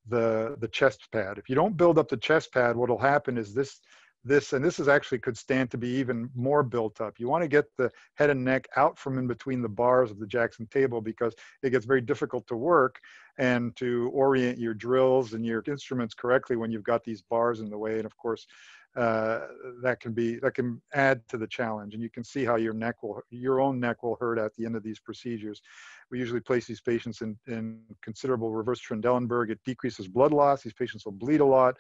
the chest pad. If you don't build up the chest pad, what will happen is this is actually could stand to be even more built up. You want to get the head and neck out from in between the bars of the Jackson table, because it gets very difficult to work and to orient your drills and your instruments correctly when you've got these bars in the way. And of course, that can add to the challenge. And you can see how your own neck will hurt at the end of these procedures. We usually place these patients in considerable reverse Trendelenburg. It decreases blood loss. These patients will bleed a lot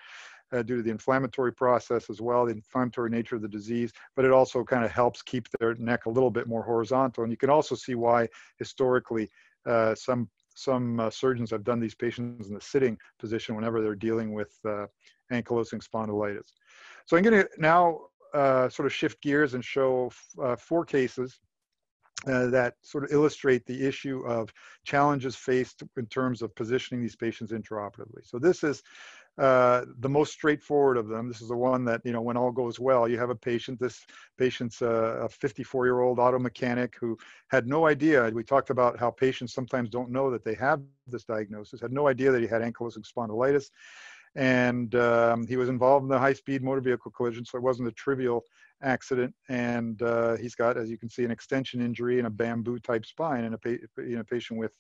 due to the inflammatory process as well, the inflammatory nature of the disease, but it also kind of helps keep their neck a little bit more horizontal. And you can also see why historically some surgeons have done these patients in the sitting position whenever they're dealing with ankylosing spondylitis. So I'm going to now sort of shift gears and show 4 cases that sort of illustrate the issue of challenges faced in terms of positioning these patients intraoperatively. So this is the most straightforward of them. This is the one that, when all goes well, you have a patient. This patient's a 54-year-old auto mechanic who had no idea. We talked about how patients sometimes don't know that they have this diagnosis, had no idea that he had ankylosing spondylitis. And he was involved in the high-speed motor vehicle collision, so it wasn't a trivial accident. And he's got, as you can see, an extension injury and a bamboo-type spine in a patient with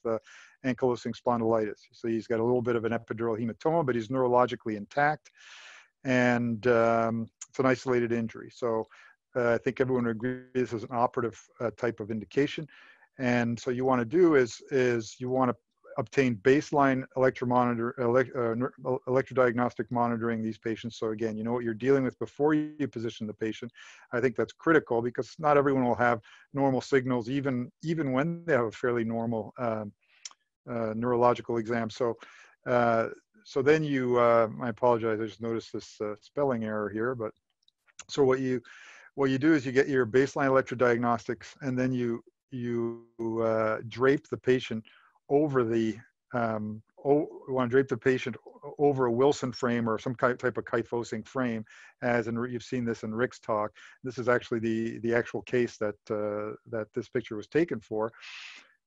ankylosing spondylitis. So he's got a little bit of an epidural hematoma, but he's neurologically intact, and it's an isolated injury. So I think everyone would agree this is an operative type of indication. And so you want to do is you want to obtain baseline electrodiagnostic monitoring these patients. So again, you know what you're dealing with before you position the patient. I think that's critical, because not everyone will have normal signals, even when they have a fairly normal neurological exam. So then you, I apologize, I just noticed this spelling error here. But so what you do is you get your baseline electrodiagnostics, and then you drape the patient over the we want to drape the patient over a Wilson frame or some type of kyphosing frame, as in, you've seen this in Rick's talk. This is actually the actual case that that this picture was taken for.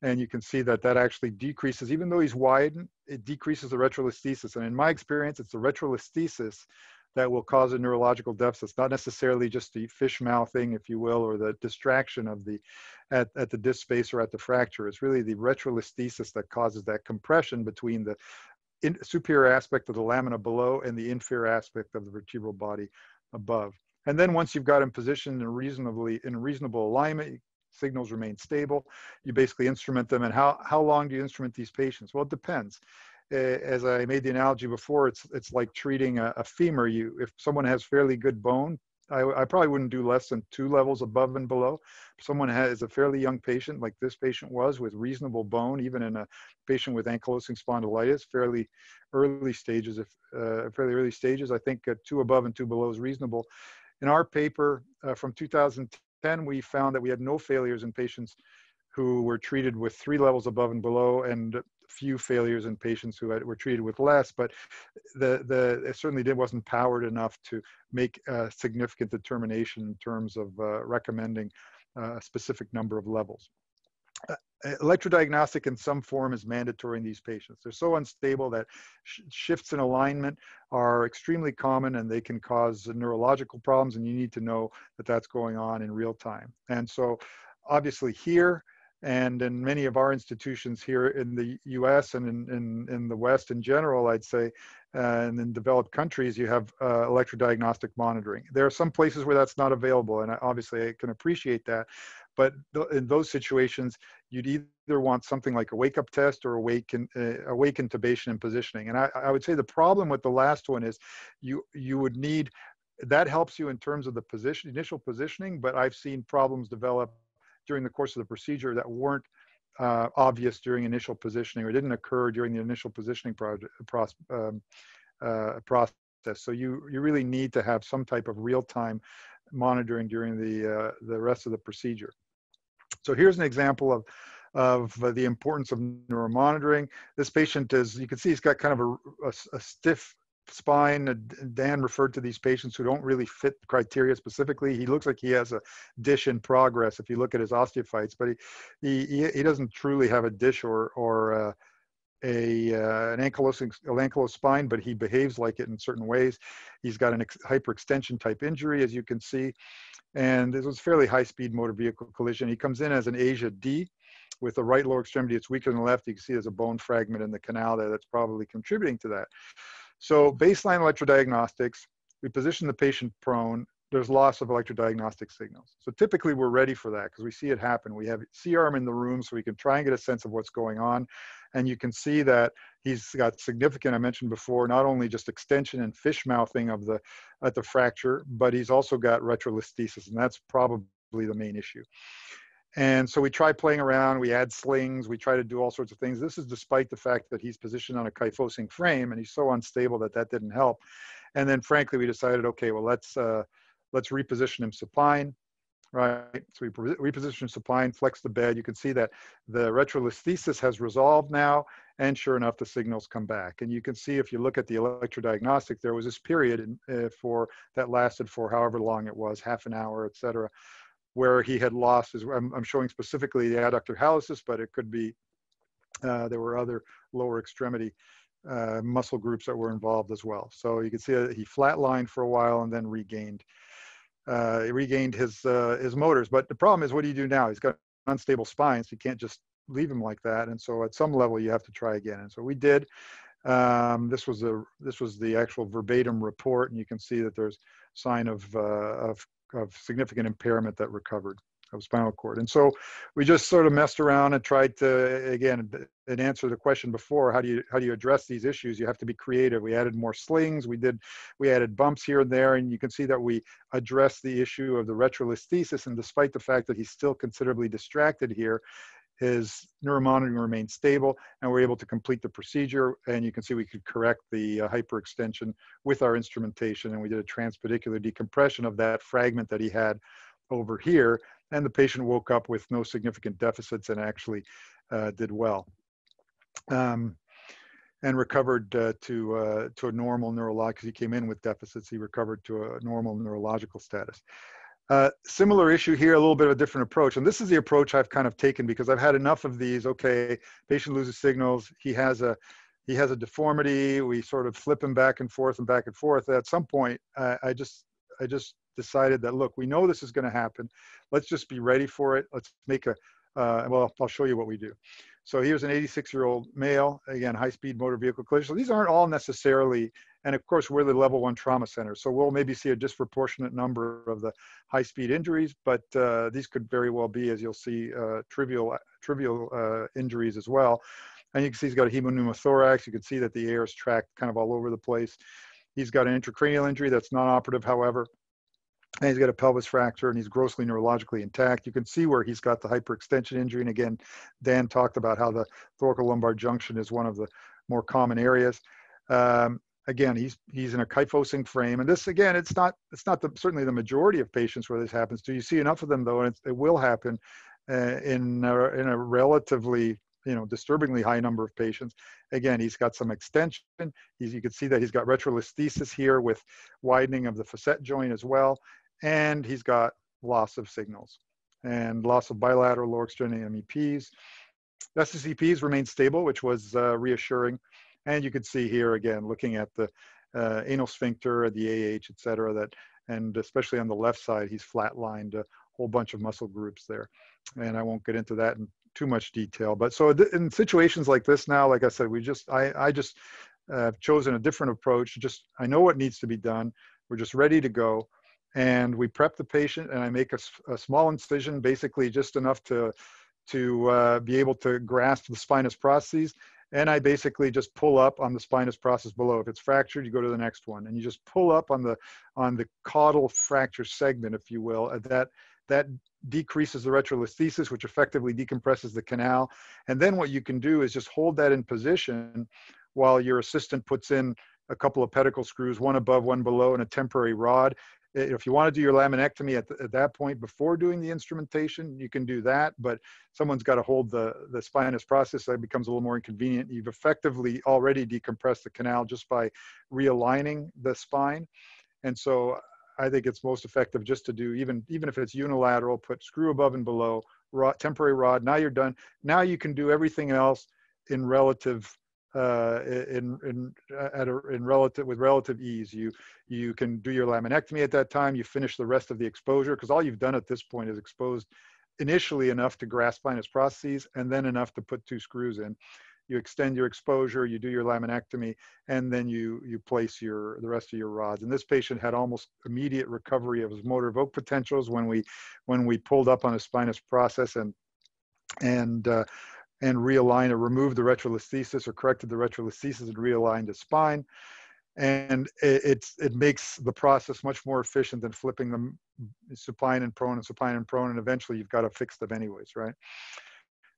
And you can see that that actually decreases, even though he's widened, it decreases the retrolisthesis. And in my experience, it's the retrolisthesis that will cause a neurological deficit. It's not necessarily just the fish mouthing, if you will, or the distraction of the, at the disc space or at the fracture. It's really the retrolisthesis that causes that compression between the superior aspect of the lamina below and the inferior aspect of the vertebral body above. And then once you've got him positioned in reasonable alignment, signals remain stable, you basically instrument them. And how long do you instrument these patients? Well, it depends. As I made the analogy before, it's like treating a femur. If someone has fairly good bone, I probably wouldn't do less than 2 levels above and below. If someone is a fairly young patient, like this patient was, with reasonable bone, even in a patient with ankylosing spondylitis, fairly early stages, I think 2 above and 2 below is reasonable. In our paper from 2010, we found that we had no failures in patients who were treated with 3 levels above and below, and few failures in patients who were treated with less, but it certainly wasn't powered enough to make a significant determination in terms of recommending a specific number of levels. Electrodiagnostic in some form is mandatory in these patients. They're so unstable that shifts in alignment are extremely common, and they can cause neurological problems, and you need to know that that's going on in real time. And so obviously here, and in many of our institutions here in the US and in the West in general, I'd say, and in developed countries, you have electrodiagnostic monitoring. There are some places where that's not available, and obviously I can appreciate that. But in those situations, you'd either want something like a wake-up test or awake intubation and positioning. And I would say the problem with the last one is you would need, that helps you in terms of the initial positioning, but I've seen problems develop during the course of the procedure that weren't obvious during initial positioning, or didn't occur during the initial positioning process. So you really need to have some type of real-time monitoring during the rest of the procedure. So here's an example of the importance of neuromonitoring. This patient is, you can see he's got kind of a stiff spine. Dan referred to these patients who don't really fit criteria specifically. He looks like he has a dish in progress if you look at his osteophytes, but he doesn't truly have a dish or an ankylosing spine, but he behaves like it in certain ways. He's got an hyperextension type injury, as you can see, and this was fairly high-speed motor vehicle collision. He comes in as an Asia D with the right lower extremity. It's weaker than the left. You can see there's a bone fragment in the canal there that's probably contributing to that. So baseline electrodiagnostics, we position the patient prone. There's loss of electrodiagnostic signals. So typically we're ready for that because we see it happen. We have C-arm in the room so we can try and get a sense of what's going on. And you can see that he's got significant, I mentioned before, not only just extension and fish mouthing at the fracture, but he's also got retrolisthesis, and that's probably the main issue. And so we try playing around, we add slings, we try to do all sorts of things. This is despite the fact that he's positioned on a kyphosing frame and he's so unstable that didn't help. And then frankly, we decided, okay, well, let's reposition him supine, right? So we reposition him supine, flex the bed. You can see that the retrolisthesis has resolved now, and sure enough, the signals come back. And you can see if you look at the electrodiagnostic, there was this period that lasted for however long it was, half an hour, et cetera, where he had lost his, I'm showing specifically the adductor hallucis, but it could be, there were other lower extremity muscle groups that were involved as well. So you can see that he flatlined for a while and then regained his motors. But the problem is, what do you do now? He's got an unstable spine, so you can't just leave him like that. And so at some level, you have to try again. And so we did. This was the actual verbatim report, and you can see that there's sign of significant impairment that recovered of spinal cord. And so we just sort of messed around and tried to, again, and answer the question before, how do you address these issues? You have to be creative. We added more slings. We added bumps here and there, and you can see that we addressed the issue of the retrolisthesis. And despite the fact that he's still considerably distracted here, his neuromonitoring remained stable, and we're able to complete the procedure. And you can see we could correct the hyperextension with our instrumentation, and we did a transpedicular decompression of that fragment that he had over here, and the patient woke up with no significant deficits and actually did well. and recovered to a normal neurological, because he came in with deficits, he recovered to a normal neurological status. Similar issue here, a little bit of a different approach. And this is the approach I've kind of taken because I've had enough of these. Okay, patient loses signals. He has a deformity. We sort of flip him back and forth and back and forth. At some point, I just decided that, look, we know this is going to happen. Let's just be ready for it. Let's make well, I'll show you what we do. So here's an 86-year-old male, again, high-speed motor vehicle collision. So these aren't all necessarily, and of course, we're the level 1 trauma center. So we'll maybe see a disproportionate number of the high-speed injuries, but these could very well be, as you'll see, trivial injuries as well. And you can see he's got a hemopneumothorax. You can see that the air is tracked kind of all over the place. He's got an intracranial injury that's non-operative, however. And he's got a pelvis fracture, and he's grossly neurologically intact. You can see where he's got the hyperextension injury. And again, Dan talked about how the thoracolumbar junction is one of the more common areas. Again, he's in a kyphosing frame. And this, again, it's not certainly the majority of patients where this happens to. You see enough of them, though, and it will happen in a relatively, disturbingly high number of patients. Again, he's got some extension. You can see that he's got retrolisthesis here with widening of the facet joint as well. And he's got loss of signals and loss of bilateral lower extremity MEPs. SSEPs remain stable, which was reassuring. And you can see here, again, looking at the anal sphincter, the AH, et cetera, and especially on the left side, he's flatlined a whole bunch of muscle groups there. And I won't get into that in too much detail. But so in situations like this now, like I said, I just have chosen a different approach. I know what needs to be done. We're just ready to go. And we prep the patient, and I make a small incision, basically just enough to be able to grasp the spinous processes. And I basically just pull up on the spinous process below. If it's fractured, you go to the next one, and you just pull up on the caudal fracture segment, if you will. That decreases the retrolisthesis, which effectively decompresses the canal. And then what you can do is just hold that in position while your assistant puts in a couple of pedicle screws, one above, one below, and a temporary rod. If you want to do your laminectomy at that point before doing the instrumentation, you can do that, but someone's got to hold the spinous process. So that becomes a little more inconvenient. You've effectively already decompressed the canal just by realigning the spine. And so I think it's most effective just to do, even if it's unilateral, put screw above and below, temporary rod. Now you're done. Now you can do everything else with relative ease. You can do your laminectomy at that time. You finish the rest of the exposure, because all you've done at this point is exposed initially enough to grasp spinous processes and then enough to put 2 screws in. You extend your exposure, you do your laminectomy, and then you place the rest of your rods. And this patient had almost immediate recovery of his motor evoked potentials when we pulled up on his spinous process and realigned or removed the retrolisthesis or corrected the retrolisthesis and realigned the spine. And it makes the process much more efficient than flipping them supine and prone, and eventually you've got to fix them anyways, right?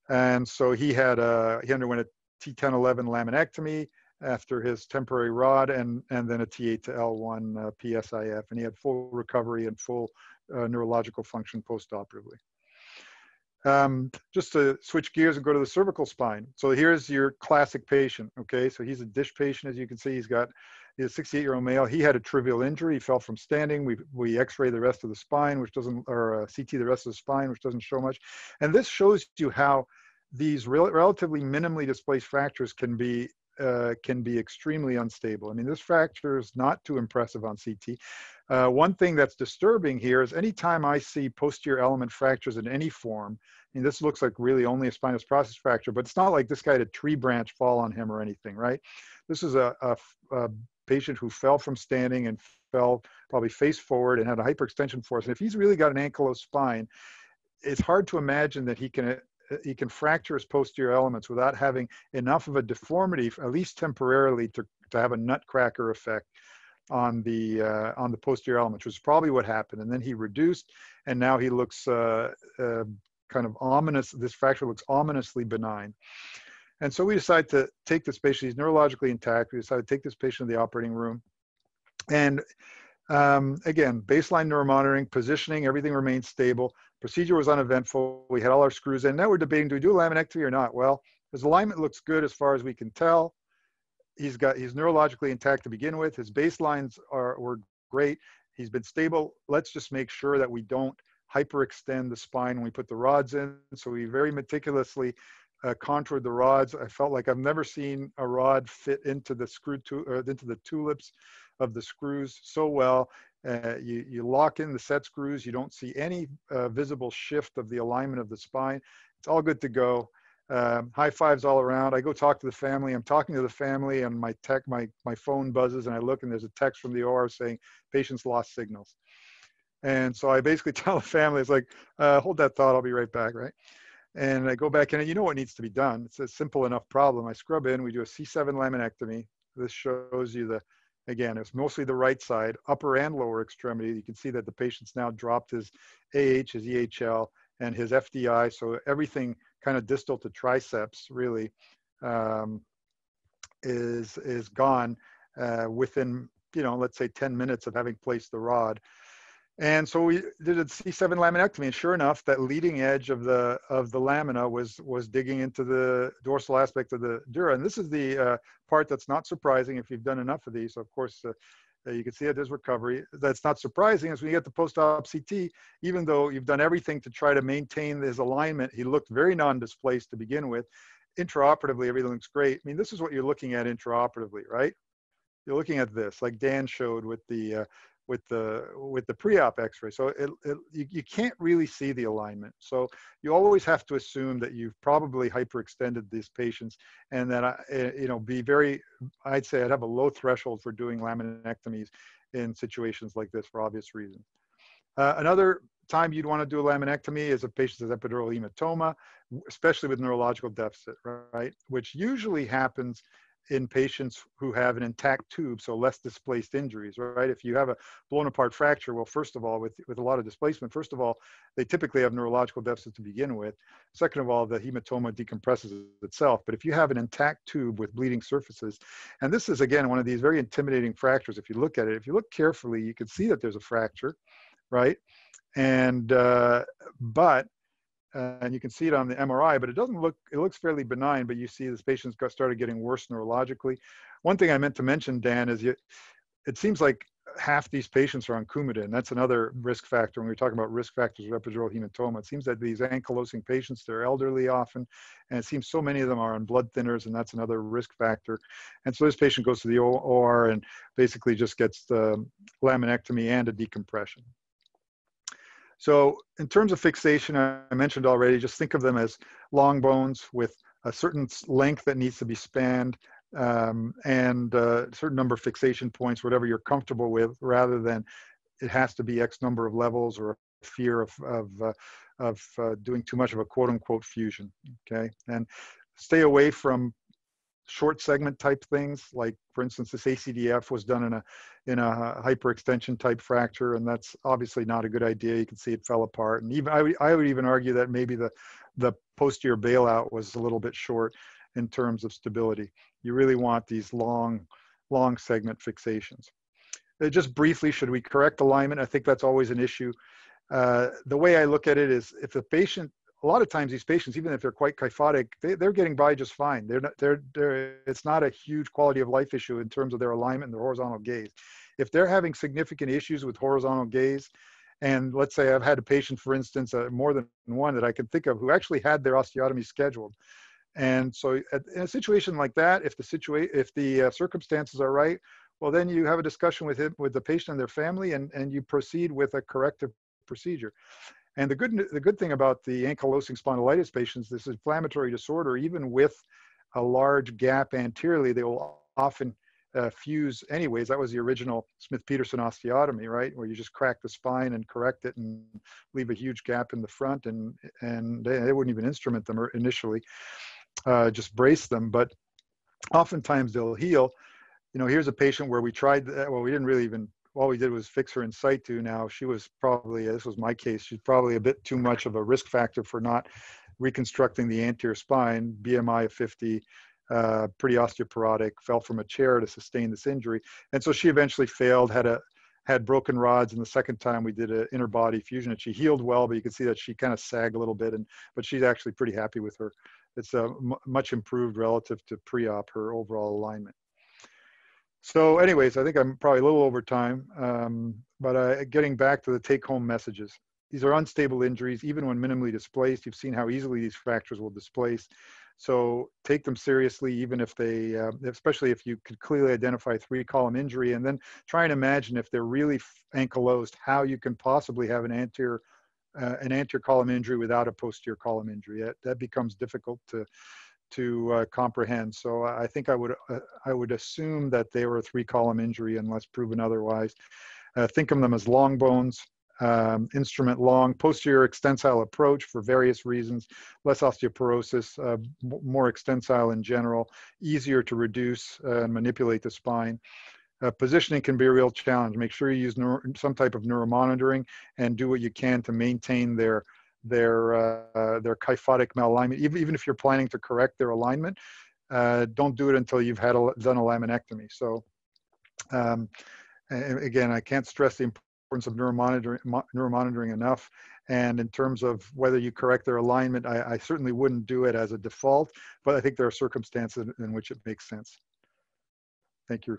And so he underwent a T1011 laminectomy after his temporary rod, and then a T8 to L1 PSIF, and he had full recovery and full neurological function postoperatively. Just to switch gears and go to the cervical spine. So here's your classic patient, okay? So he's a dish patient, as you can see. He's a 68-year-old male. He had a trivial injury. He fell from standing. We x-ray the rest of the spine, or CT the rest of the spine, which doesn't show much. And this shows you how these relatively minimally displaced fractures can be extremely unstable. I mean, this fracture is not too impressive on CT. One thing that's disturbing here is anytime I see posterior element fractures in any form, and this looks like really only a spinous process fracture, but it's not like this guy had a tree branch fall on him or anything, right? This is a patient who fell from standing and fell probably face forward and had a hyperextension force. And if he's really got an ankylosed spine, it's hard to imagine that he can fracture his posterior elements without having enough of a deformity, at least temporarily, to have a nutcracker effect on the posterior elements, which is probably what happened. And then he reduced, and now he looks kind of ominous. This fracture looks ominously benign. And so we decided to take this patient. He's neurologically intact. We decided to take this patient to the operating room. And again, baseline neuromonitoring, positioning, everything remained stable. Procedure was uneventful. We had all our screws in. Now we're debating, do we do a laminectomy or not? Well, his alignment looks good as far as we can tell. he's neurologically intact to begin with. His baselines were great. He's been stable. Let's just make sure that we don't hyperextend the spine when we put the rods in. So we very meticulously contoured the rods. I felt like I've never seen a rod fit into the into the tulips of the screws so well. You lock in the set screws. You don't see any visible shift of the alignment of the spine. It's all good to go. High fives all around. I go talk to the family. I'm talking to the family, and my phone buzzes, and I look, and there's a text from the OR saying patient's lost signals. And so I basically tell the family, it's like, hold that thought, I'll be right back, right? And I go back in, and you know what needs to be done. It's a simple enough problem. I scrub in, we do a C7 laminectomy. This shows you again, it's mostly the right side, upper and lower extremity. You can see that the patient's now dropped his AH, his EHL, and his FDI. So everything kind of distal to triceps really is gone within, let's say 10 minutes of having placed the rod. And so we did a C7 laminectomy, and sure enough, that leading edge of the lamina was digging into the dorsal aspect of the dura. And this is the part that's not surprising if you've done enough of these. So of course, you can see that there's recovery. That's not surprising is when you get the post-op CT, even though you've done everything to try to maintain his alignment, he looked very non-displaced to begin with. Intraoperatively, everything looks great. I mean, this is what you're looking at intraoperatively, right? You're looking at this, like Dan showed with the pre-op x-ray. So you can't really see the alignment. So you always have to assume that you've probably hyperextended these patients, and that, I'd say I'd have a low threshold for doing laminectomies in situations like this for obvious reasons. Another time you'd want to do a laminectomy is a patient has epidural hematoma, especially with neurological deficit, right? Which usually happens in patients who have an intact tube, so less displaced injuries, right? If you have a blown apart fracture, well, first of all, with a lot of displacement, first of all, they typically have neurological deficit to begin with. Second of all, the hematoma decompresses itself. But if you have an intact tube with bleeding surfaces, and this is, again, one of these very intimidating fractures. If you look at it, if you look carefully, you can see that there's a fracture, right? And, and you can see it on the MRI, but it looks fairly benign, but you see this patient's started getting worse neurologically. One thing I meant to mention, Dan, is it seems like half these patients are on Coumadin. That's another risk factor when we're talking about risk factors of epidural hematoma. It seems that these ankylosing patients, they're elderly often, and it seems so many of them are on blood thinners, and that's another risk factor. And so this patient goes to the OR and basically just gets the laminectomy and a decompression. So in terms of fixation, I mentioned already, just think of them as long bones with a certain length that needs to be spanned, and a certain number of fixation points, whatever you're comfortable with, rather than it has to be X number of levels or a fear of doing too much of a quote unquote fusion, okay? And stay away from short segment type things, like for instance, this ACDF was done in a hyperextension type fracture, and that's obviously not a good idea. You can see it fell apart, and even I would even argue that maybe the posterior bailout was a little bit short in terms of stability. You really want these long segment fixations. Just briefly, should we correct alignment? I think that's always an issue. The way I look at it is, if the patient, a lot of times these patients, even if they're quite kyphotic, they're getting by just fine. It's not a huge quality of life issue in terms of their alignment and their horizontal gaze. If they're having significant issues with horizontal gaze, and let's say I've had a patient, for instance, more than one that I can think of, who actually had their osteotomy scheduled. And so in a situation like that, if the circumstances are right, well, then you have a discussion with the patient and their family, and you proceed with a corrective procedure. And the good thing about the ankylosing spondylitis patients, this inflammatory disorder, even with a large gap anteriorly, they will often fuse anyways. That was the original Smith-Peterson osteotomy, right? Where you just crack the spine and correct it and leave a huge gap in the front, and they wouldn't even instrument them initially, just brace them. But oftentimes they'll heal. Here's a patient where we tried, well, we didn't really even, all we did was fix her in situ. Now, she was probably, this was my case, she's probably a bit too much of a risk factor for not reconstructing the anterior spine, BMI of 50, pretty osteoporotic, fell from a chair to sustain this injury. And so she eventually failed, had broken rods, and the second time we did an inner body fusion, and she healed well, but you can see that she kind of sagged a little bit, but she's actually pretty happy with her. It's much improved relative to pre-op, her overall alignment. So anyways, I think I'm probably a little over time, but getting back to the take-home messages. These are unstable injuries, even when minimally displaced. You've seen how easily these fractures will displace. So take them seriously, even if they, especially if you could clearly identify 3-column injury, and then try and imagine if they're really ankylosed, how you can possibly have an anterior column injury without a posterior column injury. That becomes difficult to comprehend. So I think I would assume that they were a 3-column injury unless proven otherwise. Think of them as long bones, instrument long, posterior extensile approach for various reasons, less osteoporosis, more extensile in general, easier to reduce and manipulate the spine. Positioning can be a real challenge. Make sure you use some type of neuromonitoring and do what you can to maintain their kyphotic malalignment. Even if you're planning to correct their alignment, don't do it until you've done a laminectomy. So again, I can't stress the importance of neuromonitoring enough. And in terms of whether you correct their alignment, I certainly wouldn't do it as a default, but I think there are circumstances in which it makes sense. Thank you.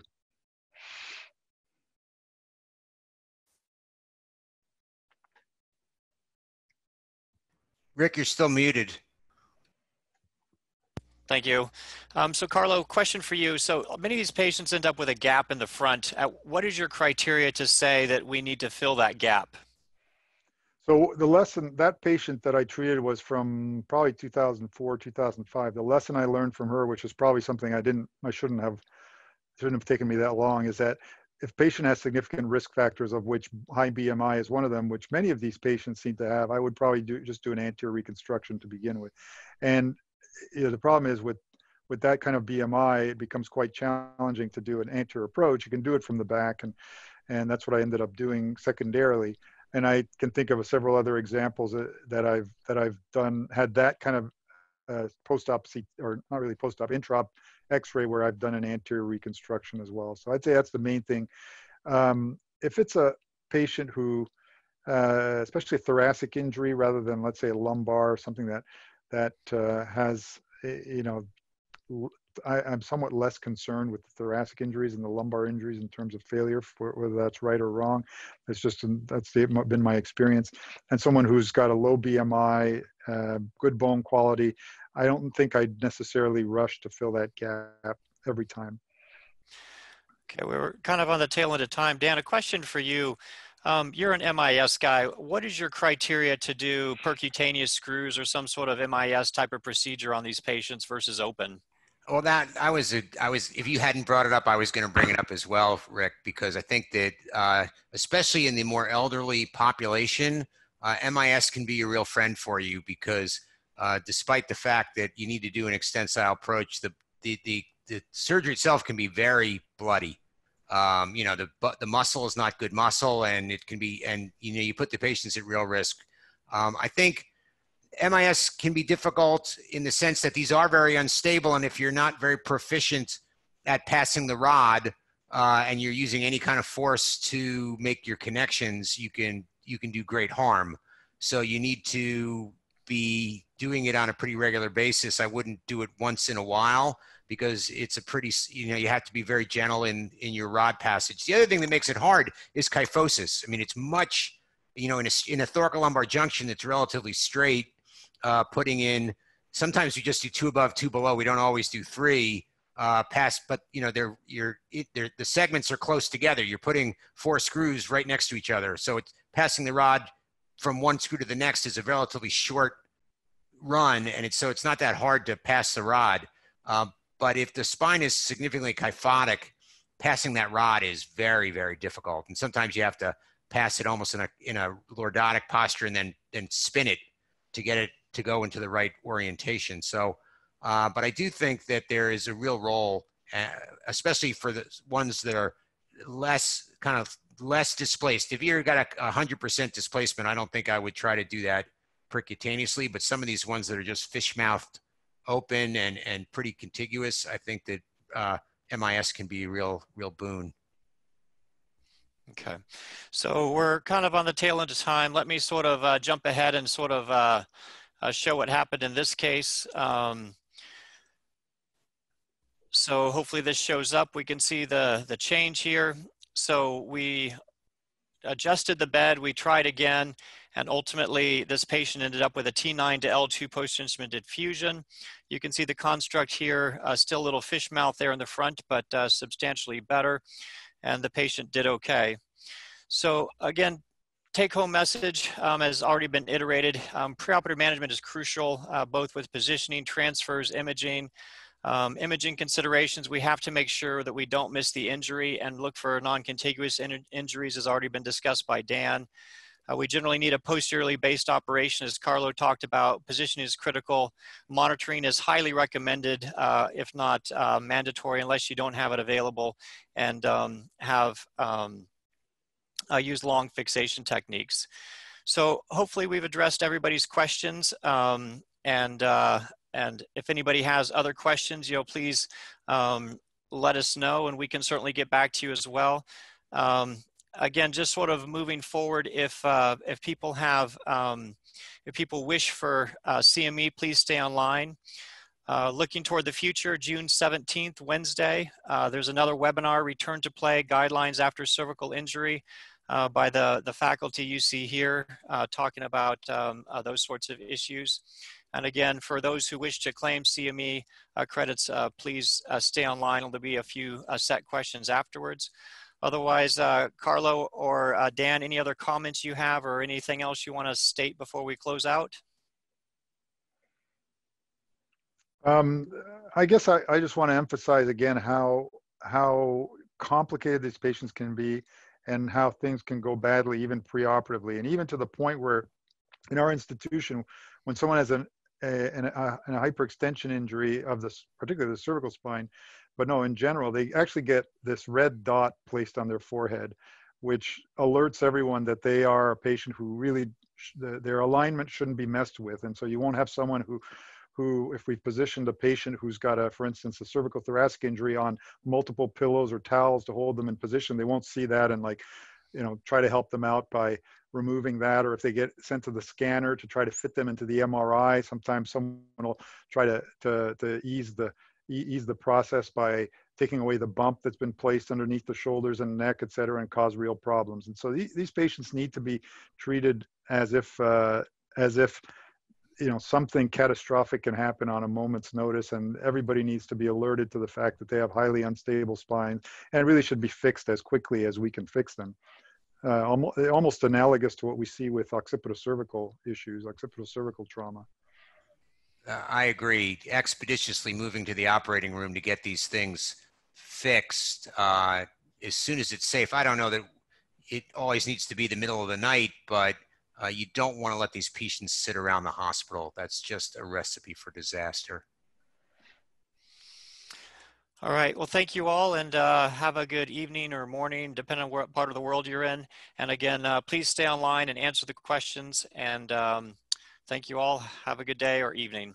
Rick, you're still muted. Thank you. So Carlo, question for you. So many of these patients end up with a gap in the front. What is your criteria to say that we need to fill that gap? So that patient that I treated was from probably 2004, 2005. The lesson I learned from her, which is probably something I shouldn't have taken me that long, is that if patient has significant risk factors, of which high BMI is one of them, which many of these patients seem to have, I would probably just do an anterior reconstruction to begin with. And the problem is with that kind of BMI, it becomes quite challenging to do an anterior approach. You can do it from the back, and that's what I ended up doing secondarily. And I can think of several other examples that I've done, had that kind of post-op, or not really post-op, intra-op X-ray where I've done an anterior reconstruction as well. So I'd say that's the main thing. If it's a patient who, especially a thoracic injury rather than, let's say, a lumbar or something that has, I'm somewhat less concerned with the thoracic injuries and the lumbar injuries in terms of failure, whether that's right or wrong. That's been my experience. And someone who's got a low BMI, good bone quality, I don't think I'd necessarily rush to fill that gap every time. Okay, we're kind of on the tail end of time. Dan, a question for you. You're an MIS guy. What is your criteria to do percutaneous screws or some sort of MIS type of procedure on these patients versus open? Well, if you hadn't brought it up, I was going to bring it up as well, Rick, because I think that especially in the more elderly population, MIS can be a real friend for you because despite the fact that you need to do an extensile approach, the surgery itself can be very bloody. The muscle is not good muscle, and it can be, and you put the patients at real risk. I think MIS can be difficult in the sense that these are very unstable, and if you're not very proficient at passing the rod and you're using any kind of force to make your connections, you can do great harm. So you need to be doing it on a pretty regular basis. I wouldn't do it once in a while because it's a pretty, you have to be very gentle in your rod passage. The other thing that makes it hard is kyphosis. I mean, it's much, in a thoracolumbar junction that's relatively straight, putting in, sometimes we just do 2 above, 2 below. We don't always do 3 but the segments are close together. You're putting 4 screws right next to each other. So it's passing the rod from one screw to the next is a relatively short run. And it's not that hard to pass the rod. But if the spine is significantly kyphotic, passing that rod is very, very difficult. And sometimes you have to pass it almost in a lordotic posture and then spin it to get it to go into the right orientation. So, but I do think that there is a real role, especially for the ones that are less displaced. If you've got 100% displacement, I don't think I would try to do that percutaneously, but some of these ones that are just fish-mouthed open and pretty contiguous, I think that MIS can be a real boon. Okay, so we're kind of on the tail end of time. Let me sort of jump ahead and sort of show what happened in this case. So hopefully this shows up. We can see the change here. So we adjusted the bed, we tried again, and ultimately this patient ended up with a T9 to L2 post-instrumented fusion. You can see the construct here, still a little fish mouth there in the front, but substantially better, and the patient did okay. So again, take-home message has already been iterated. Preoperative management is crucial, both with positioning, transfers, imaging. Imaging considerations, we have to make sure that we don't miss the injury and look for non-contiguous injuries, as already been discussed by Dan. We generally need a posteriorly based operation, as Carlo talked about. Positioning is critical. Monitoring is highly recommended, if not mandatory, unless you don't have it available, and use long fixation techniques. So hopefully we've addressed everybody's questions, and if anybody has other questions, please let us know, and we can certainly get back to you as well. Again, just sort of moving forward, if people have, if people wish for CME, please stay online. Looking toward the future, June 17th, Wednesday, there's another webinar, Return to Play, Guidelines After Cervical Injury, by the faculty you see here, talking about those sorts of issues. And again, for those who wish to claim CME credits, please stay online. There'll be a few set questions afterwards. Otherwise, Carlo or Dan, any other comments you have or anything else you want to state before we close out? I guess I just want to emphasize again how complicated these patients can be and how things can go badly even preoperatively, and even to the point where in our institution, when someone has a hyperextension injury of this, particularly the cervical spine, but no, in general, they actually get this red dot placed on their forehead, which alerts everyone that they are a patient who really, their alignment shouldn't be messed with. And so you won't have someone who, if we've positioned a patient who's got for instance, a cervical thoracic injury on multiple pillows or towels to hold them in position, they won't see that and try to help them out by removing that, or if they get sent to the scanner to try to fit them into the MRI, sometimes someone will try to ease the process by taking away the bump that's been placed underneath the shoulders and neck, et cetera, and cause real problems. And so these patients need to be treated as if something catastrophic can happen on a moment's notice, and everybody needs to be alerted to the fact that they have highly unstable spines and really should be fixed as quickly as we can fix them. Almost analogous to what we see with occipital-cervical issues, occipital-cervical trauma. I agree. Expeditiously moving to the operating room to get these things fixed as soon as it's safe. I don't know that it always needs to be the middle of the night, but you don't want to let these patients sit around the hospital. That's just a recipe for disaster. All right. Well, thank you all, and have a good evening or morning, depending on what part of the world you're in. And again, please stay online and answer the questions. And thank you all. Have a good day or evening.